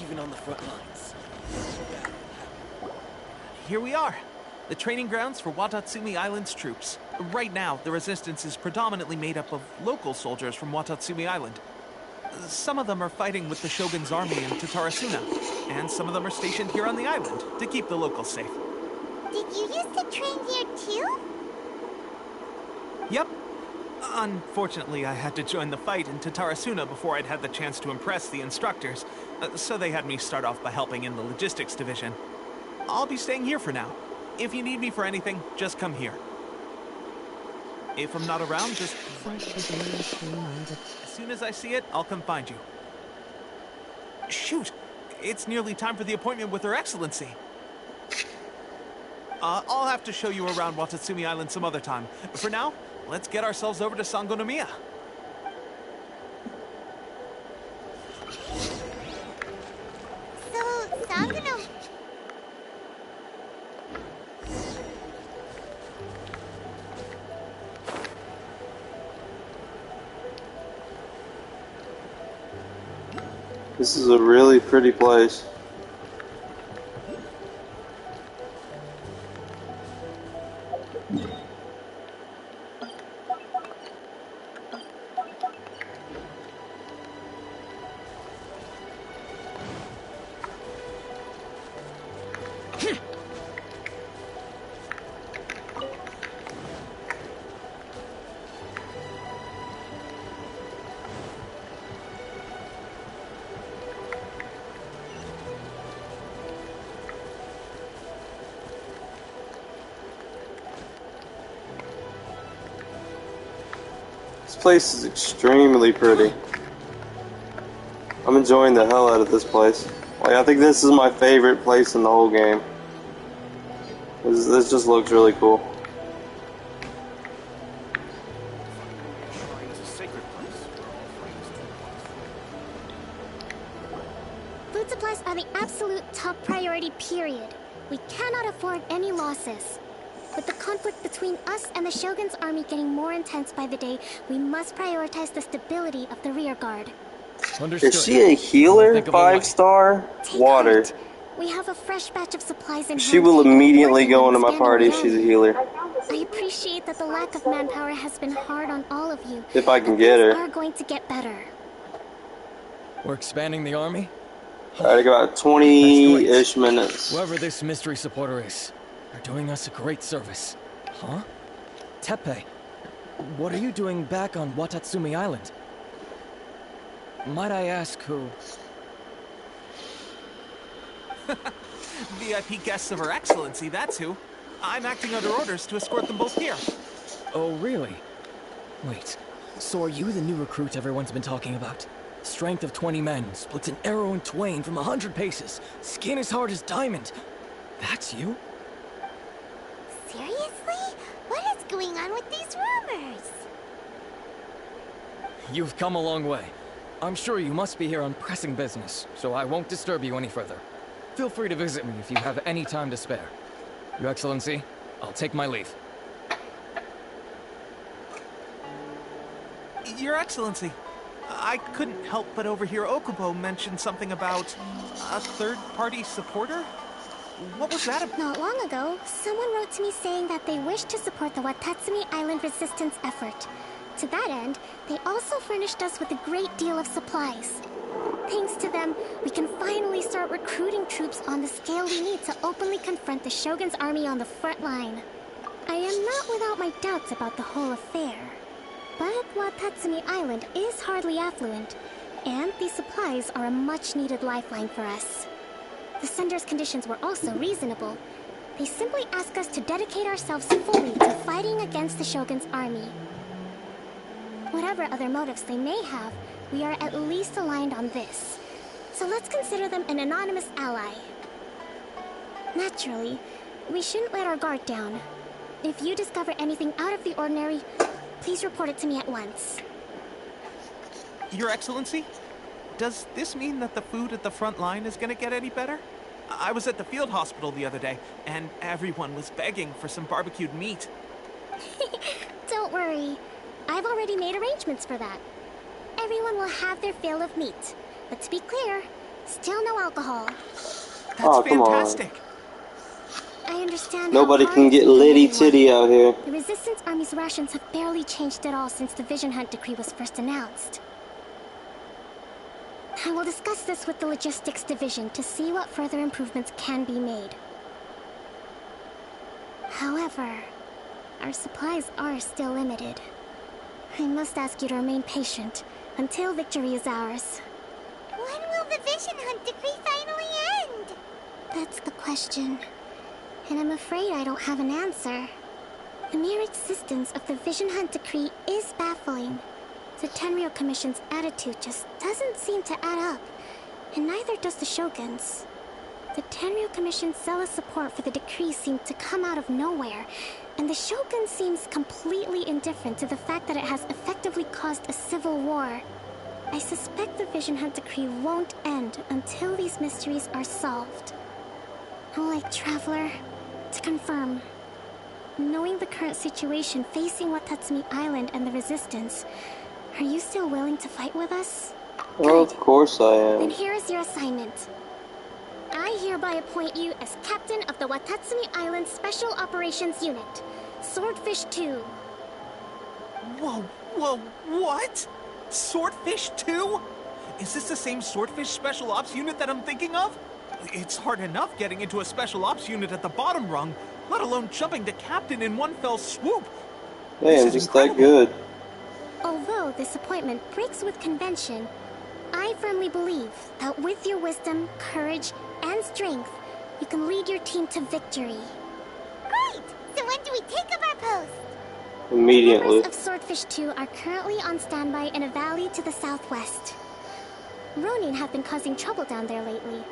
Even on the front lines. Here we are, the training grounds for Watatsumi Island's troops. Right now, the resistance is predominantly made up of local soldiers from Watatsumi Island. Some of them are fighting with the Shogun's army in Tatarasuna, and some of them are stationed here on the island to keep the locals safe. Did you used to train here too? Yep. Unfortunately, I had to join the fight in Tatarasuna before I'd had the chance to impress the instructors, so they had me start off by helping in the logistics division. I'll be staying here for now. If you need me for anything, just come here. If I'm not around, just... As soon as I see it, I'll come find you. Shoot! It's nearly time for the appointment with Her Excellency. I'll have to show you around Watatsumi Island some other time. For now, let's get ourselves over to Sangonomiya. So, Sangonomiya... This is a really pretty place. This place is extremely pretty. I'm enjoying the hell out of this place. Like, I think this is my favorite place in the whole game. This just looks really cool. Food supplies are the absolute top priority, period. We cannot afford any losses. With the conflict between us and the Shogun's army getting more intense by the day, we must prioritize the stability of the rear guard. Understood. Is she a healer? 5-star? Water. We have a fresh batch of supplies in hand. She will immediately go into my party if she's a healer. I appreciate that the lack of manpower has been hard on all of you. If I can get her. Things are going to get better. We're expanding the army? Alright, I got about 20-ish minutes. Whoever this mystery supporter is, they're doing us a great service. Huh? Teppei, what are you doing back on Watatsumi Island? Might I ask who? VIP guests of Her Excellency, that's who. I'm acting under orders to escort them both here. Oh, really? Wait, so are you the new recruit everyone's been talking about? Strength of 20 men, splits an arrow in twain from 100 paces, skin as hard as diamond. That's you? Seriously? What is going on with these rumors? You've come a long way. I'm sure you must be here on pressing business, so I won't disturb you any further. Feel free to visit me if you have any time to spare. Your Excellency, I'll take my leave. Your Excellency, I couldn't help but overhear Okubo mention something about a third-party supporter? What was that about? Not long ago, someone wrote to me saying that they wished to support the Watatsumi Island resistance effort. To that end, they also furnished us with a great deal of supplies. Thanks to them, we can finally start recruiting troops on the scale we need to openly confront the Shogun's army on the front line. I am not without my doubts about the whole affair. But Watatsumi Island is hardly affluent, and these supplies are a much-needed lifeline for us. The sender's conditions were also reasonable. They simply ask us to dedicate ourselves fully to fighting against the Shogun's army. Whatever other motives they may have, we are at least aligned on this. So let's consider them an anonymous ally. Naturally, we shouldn't let our guard down. If you discover anything out of the ordinary, please report it to me at once. Your Excellency, does this mean that the food at the front line is gonna get any better? I was at the field hospital the other day, and everyone was begging for some barbecued meat. Don't worry. I've already made arrangements for that. Everyone will have their fill of meat. But to be clear, still no alcohol. That's fantastic. I understand. Nobody can get litty titty out here. The Resistance Army's rations have barely changed at all since the Vision Hunt decree was first announced. I will discuss this with the Logistics Division to see what further improvements can be made. However, our supplies are still limited. I must ask you to remain patient until victory is ours. When will the Vision Hunt decree finally end? That's the question. And I'm afraid I don't have an answer. The mere existence of the Vision Hunt decree is baffling. The Tenryou Commission's attitude just doesn't seem to add up, and neither does the Shogun's. The Tenryou Commission's zealous support for the decree seemed to come out of nowhere, and the Shogun seems completely indifferent to the fact that it has effectively caused a civil war. I suspect the Vision Hunt decree won't end until these mysteries are solved. Alright, Traveler, to confirm, knowing the current situation facing Watatsumi Island and the Resistance, are you still willing to fight with us? Well, of course I am. Then here is your assignment. I hereby appoint you as Captain of the Watatsumi Island Special Operations Unit, Swordfish 2. Whoa, what? Swordfish 2? Is this the same Swordfish Special Ops unit that I'm thinking of? It's hard enough getting into a Special Ops unit at the bottom rung, let alone jumping to Captain in one fell swoop. Damn, just that good. Although this appointment breaks with convention, I firmly believe that with your wisdom, courage, and strength, you can lead your team to victory. Great! So when do we take up our post? Immediately. Members of Swordfish 2 are currently on standby in a valley to the southwest. Ronin have been causing trouble down there lately,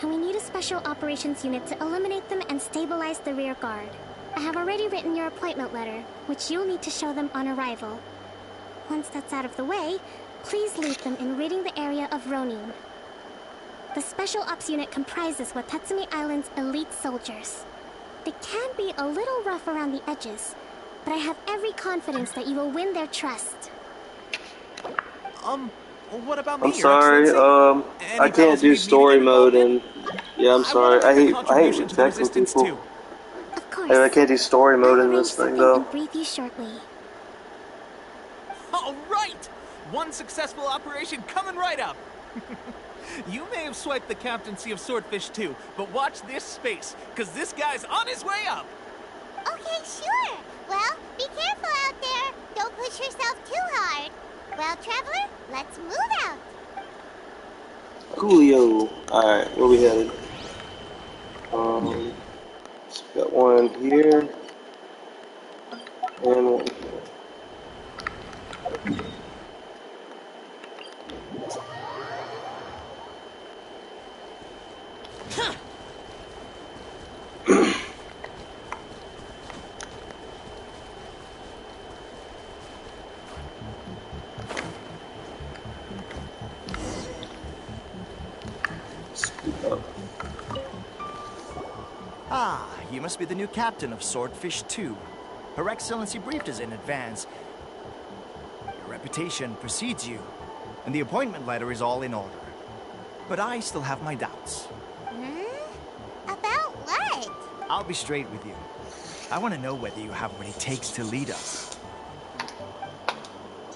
and we need a special operations unit to eliminate them and stabilize the rear guard. I have already written your appointment letter, which you'll need to show them on arrival. Once that's out of the way, please lead them in ridding the area of Ronin. The Special Ops unit comprises Watatsumi Island's elite soldiers. They can be a little rough around the edges, but I have every confidence that you will win their trust. What about me? I'm sorry, I can't do story mode, and yeah, I'm sorry. I hate protecting people. Of course. I can't do story mode in this thing though. I'll brief you shortly. All right, one successful operation coming right up. You may have swiped the captaincy of Swordfish 2, but watch this space, because this guy's on his way up. Okay, sure. Well, be careful out there. Don't push yourself too hard. Well, Traveler, let's move out. Coolio. Alright, where we headed? So we got one here. And one here. Ah, you must be the new captain of Swordfish 2. Her Excellency briefed us in advance. Your invitation precedes you, and the appointment letter is all in order. But I still have my doubts. About what? I'll be straight with you. I want to know whether you have what it takes to lead us.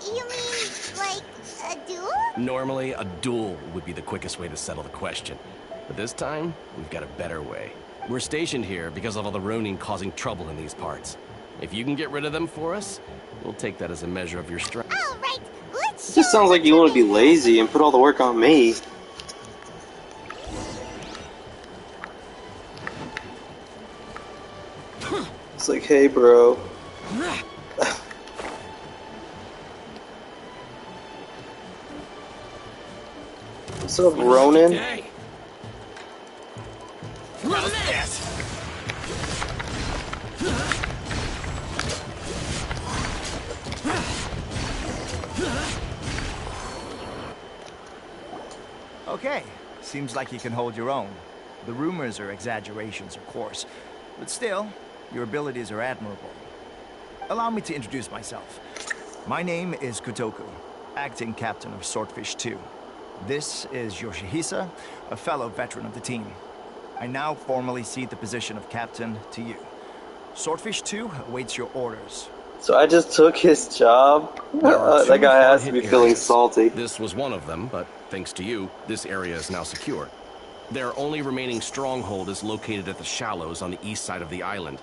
You mean, like, a duel? Normally, a duel would be the quickest way to settle the question. But this time, we've got a better way. We're stationed here because of all the Ronin causing trouble in these parts. If you can get rid of them for us, we'll take that as a measure of your strength. All right, let's It just sounds like you want to be lazy and put all the work on me. It's like, hey, bro. What's up, Ronin? Okay. Okay, seems like you can hold your own. The rumors are exaggerations, of course, but still, your abilities are admirable. Allow me to introduce myself. My name is Kotoku, acting captain of Swordfish 2. This is Yoshihisa, a fellow veteran of the team. I now formally cede the position of captain to you. Swordfish 2 awaits your orders. So I just took his job? That guy has to be feeling salty. This was one of them, but thanks to you, this area is now secure. Their only remaining stronghold is located at the shallows on the east side of the island.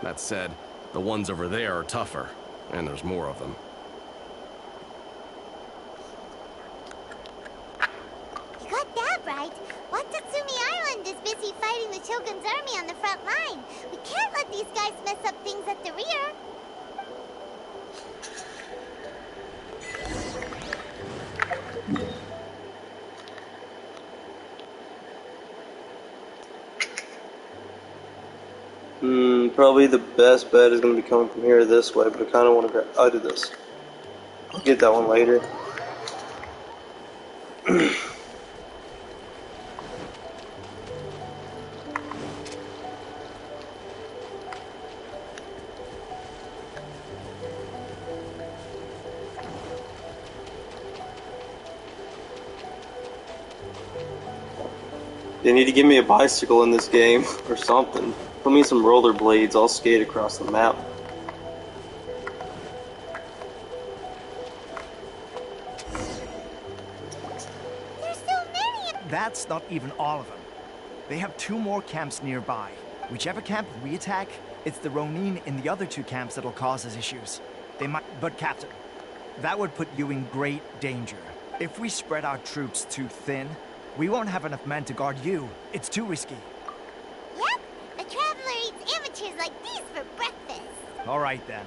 That said, the ones over there are tougher, and there's more of them. You got that right. Watatsumi Island is busy fighting the Shogun's army on the front line. We can't let these guys mess up things at the rear. Probably the best bet is going to be coming from here this way, but I kind of want to grab. I'll do this. I'll get that one later. They need to give me a bicycle in this game or something. Put me some rollerblades, I'll skate across the map. There's so many. That's not even all of them. They have 2 more camps nearby. Whichever camp we attack, it's the Ronin in the other 2 camps that'll cause us issues. They might, but Captain, that would put you in great danger. If we spread our troops too thin, we won't have enough men to guard you. It's too risky. Yep, the Traveler eats amateurs like these for breakfast. All right then.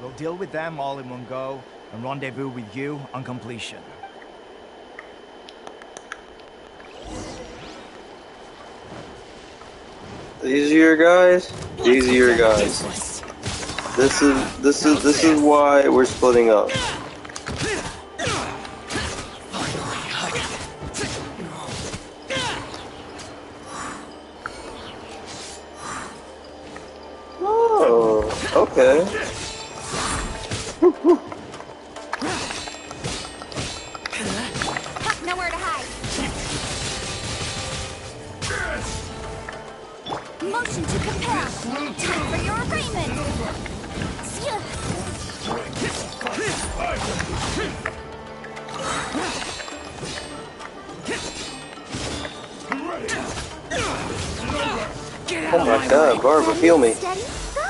We'll deal with them all in one go and rendezvous with you on completion. These are your guys? These are your guys. This is why we're splitting up. Oh, okay. Nowhere to hide. Motion to compel. Time for your arraignment. Oh my god, Barbara, heal me. Steady, go.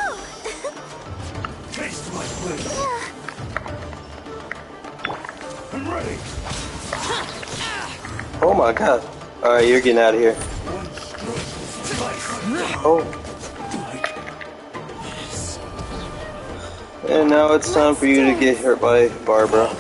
I'm ready. Oh my god. Alright, you're getting out of here. Oh. And now it's time for you to get hurt by Barbara.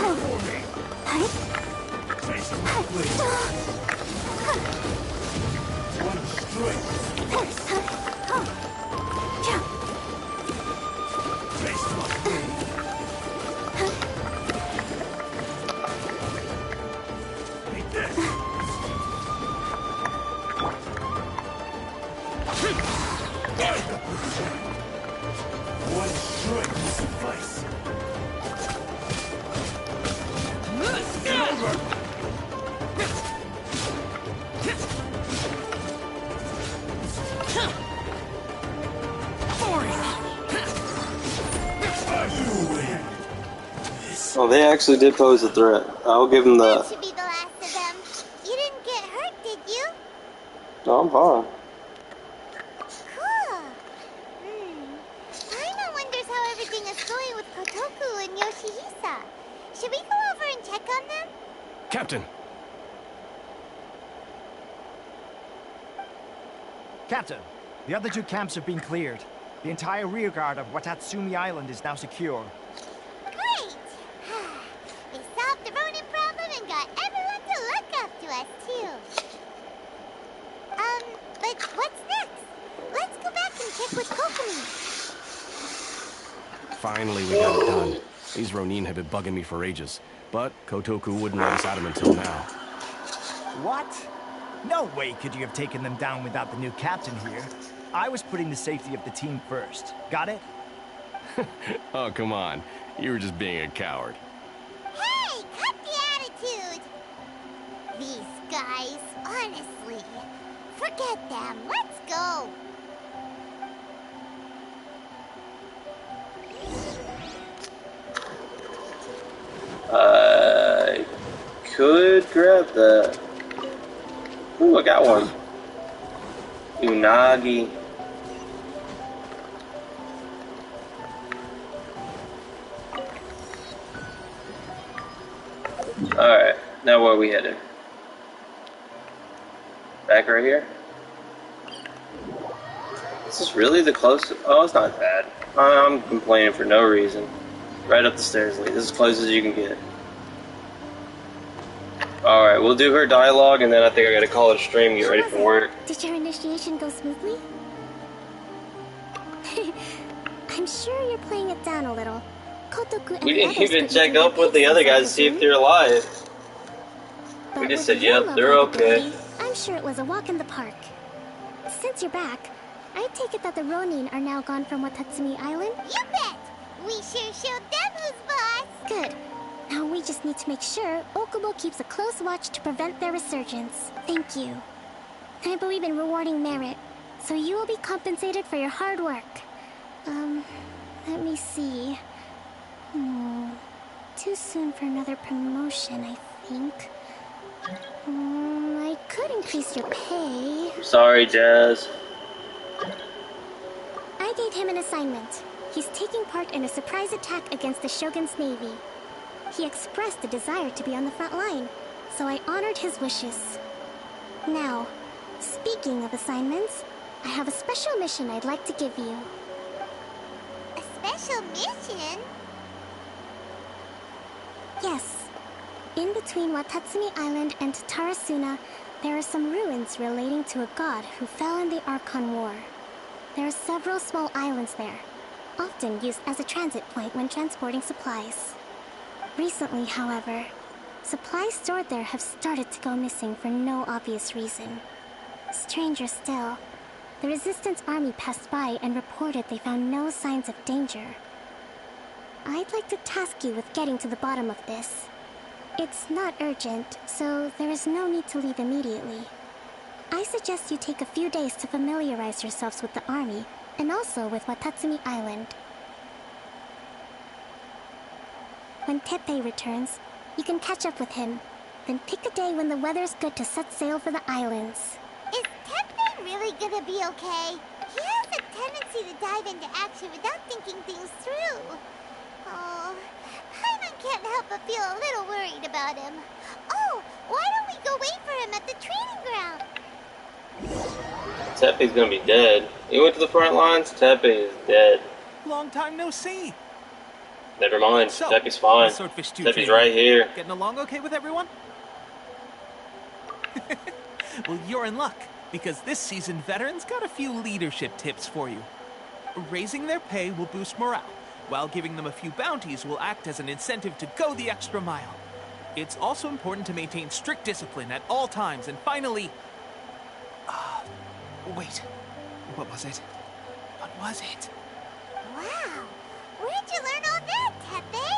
Oh, they actually did pose a threat. I'll give them that. That should be the last of them. You didn't get hurt, did you? No, I'm fine. Cool. Paimon wonders how everything is going with Kotoku and Yoshihisa. Should we go over and check on them? Captain! Captain, the other two camps have been cleared. The entire rearguard of Watatsumi Island is now secure. Great! We solved the Ronin problem and got everyone to look up to us, too. But what's next? Let's go back and check with Kokomi. Finally, we got it done. These Ronin have been bugging me for ages, but Kotoku wouldn't let us at them until now. What? No way could you have taken them down without the new captain here. I was putting the safety of the team first. Got it? Oh, come on. You were just being a coward. Hey, cut the attitude! These guys, honestly. Forget them. Let's go. I could grab that. Ooh, I got one. Unagi. Alright, now where are we headed? Back right here? This is really the closest. Oh, it's not bad. I'm complaining for no reason. Right up the stairs, Lee. This is as close as you can get. Alright, we'll do her dialogue, and then I think I gotta call it a stream and get ready for work. Did your initiation go smoothly? I'm sure you're playing it down a little. Kotoku and We the didn't others even could check use up with the other guys to see if they're alive. But We just with said, your yep, level they're of okay. ability, I'm sure it was a walk in the park. Since you're back, I take it that the Ronin are now gone from Watatsumi Island? You bet! We sure showed them who's boss! Good. Now we just need to make sure Okubo keeps a close watch to prevent their resurgence. Thank you. I believe in rewarding merit, so you will be compensated for your hard work. Let me see. Too soon for another promotion, I think. I could increase your pay. Sorry, Jazz. I gave him an assignment. He's taking part in a surprise attack against the Shogun's navy. He expressed a desire to be on the front line, so I honored his wishes. Now, speaking of assignments, I have a special mission I'd like to give you. A special mission? Yes. In between Watatsumi Island and Tarasuna, there are some ruins relating to a god who fell in the Archon War. There are several small islands there, often used as a transit point when transporting supplies. Recently, however, supplies stored there have started to go missing for no obvious reason. Stranger still, the Resistance army passed by and reported they found no signs of danger. I'd like to task you with getting to the bottom of this. It's not urgent, so there is no need to leave immediately. I suggest you take a few days to familiarize yourselves with the army, and also with Watatsumi Island. When Teppei returns, you can catch up with him, then pick a day when the weather's good to set sail for the islands. Is Teppei really gonna be okay? He has a tendency to dive into action without thinking things through. Oh, Paimon can't help but feel a little worried about him. Oh, why don't we go wait for him at the training ground? Teppei's gonna be dead. He went to the front lines, Teppei is dead. Long time no see. Never mind, So, Teppei's fine. Swordfish 2 Teppei's training. right here. Getting along okay with everyone? Well, you're in luck, because this season veterans got a few leadership tips for you. Raising their pay will boost morale, while giving them a few bounties will act as an incentive to go the extra mile. It's also important to maintain strict discipline at all times, and finally... wait. What was it? What was it? Wow, where'd you learn all that, Teppei?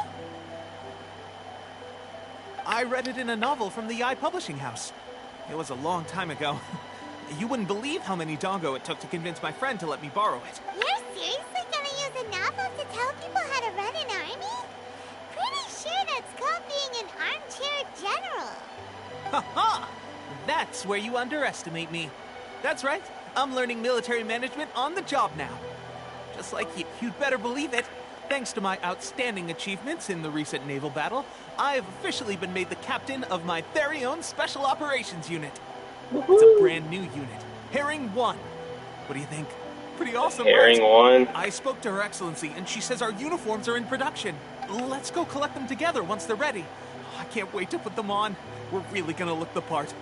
I read it in a novel from the Yi Publishing House. It was a long time ago. You wouldn't believe how many doggo it took to convince my friend to let me borrow it. You're seriously gonna use a novel to tell people how to run an army? Pretty sure that's called being an armchair general. Ha-ha! That's where you underestimate me. That's right. I'm learning military management on the job now. Just like you. You'd better believe it. Thanks to my outstanding achievements in the recent naval battle, I have officially been made the captain of my very own Special Operations Unit. It's a brand new unit, Herring 1. What do you think? Pretty awesome, Herring right? 1? I spoke to Her Excellency, and she says our uniforms are in production. Let's go collect them together once they're ready. I can't wait to put them on. We're really gonna look the part.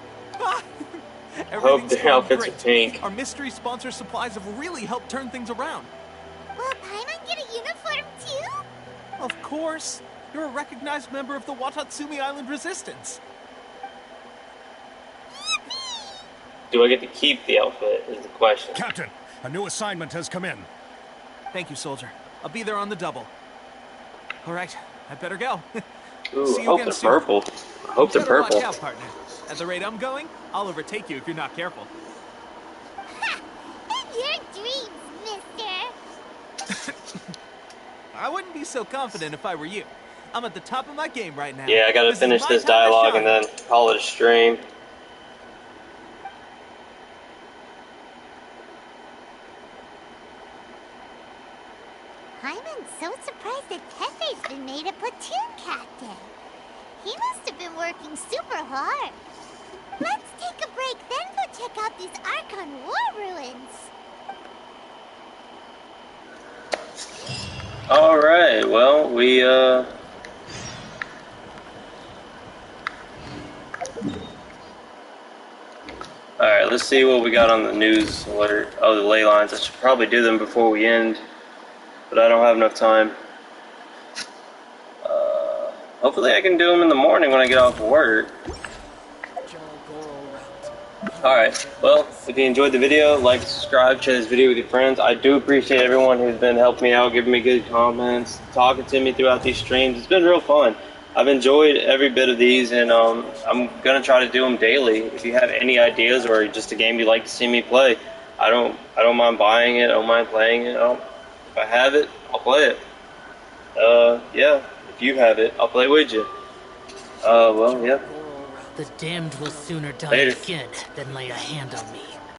Hope the outfits are pink. Our mystery sponsor supplies have really helped turn things around. Will Paimon get a uniform too? Of course. You're a recognized member of the Watatsumi Island Resistance. Do I get to keep the outfit, is the question. Captain, a new assignment has come in. Thank you, soldier. I'll be there on the double. All right, I better go. Ooh, See I you hope again they're soon. purple. I hope they're Better purple. watch out, partner. At the rate I'm going, I'll overtake you if you're not careful. In your dreams, mister. I wouldn't be so confident if I were you. I'm at the top of my game right now. Yeah, I gotta finish this dialogue and then call it a stream. Paimon's so surprised that Tepe's been made a platoon captain. He must have been working super hard. Let's take a break, then go check out these Archon war ruins. Alright, well, we, Alright, let's see what we got on the news alert. Oh, the ley lines. I should probably do them before we end, but I don't have enough time. Hopefully I can do them in the morning when I get off work. Alright, well, if you enjoyed the video, like, subscribe, share this video with your friends. I do appreciate everyone who's been helping me out, giving me good comments, talking to me throughout these streams. It's been real fun. I've enjoyed every bit of these, and I'm gonna try to do them daily. If you have any ideas or just a game you'd like to see me play, I don't mind buying it. I don't mind playing it. If I have it, I'll play it. Yeah. If you have it, I'll play with you. Well, yeah. The damned will sooner die Later. again than lay a hand on me.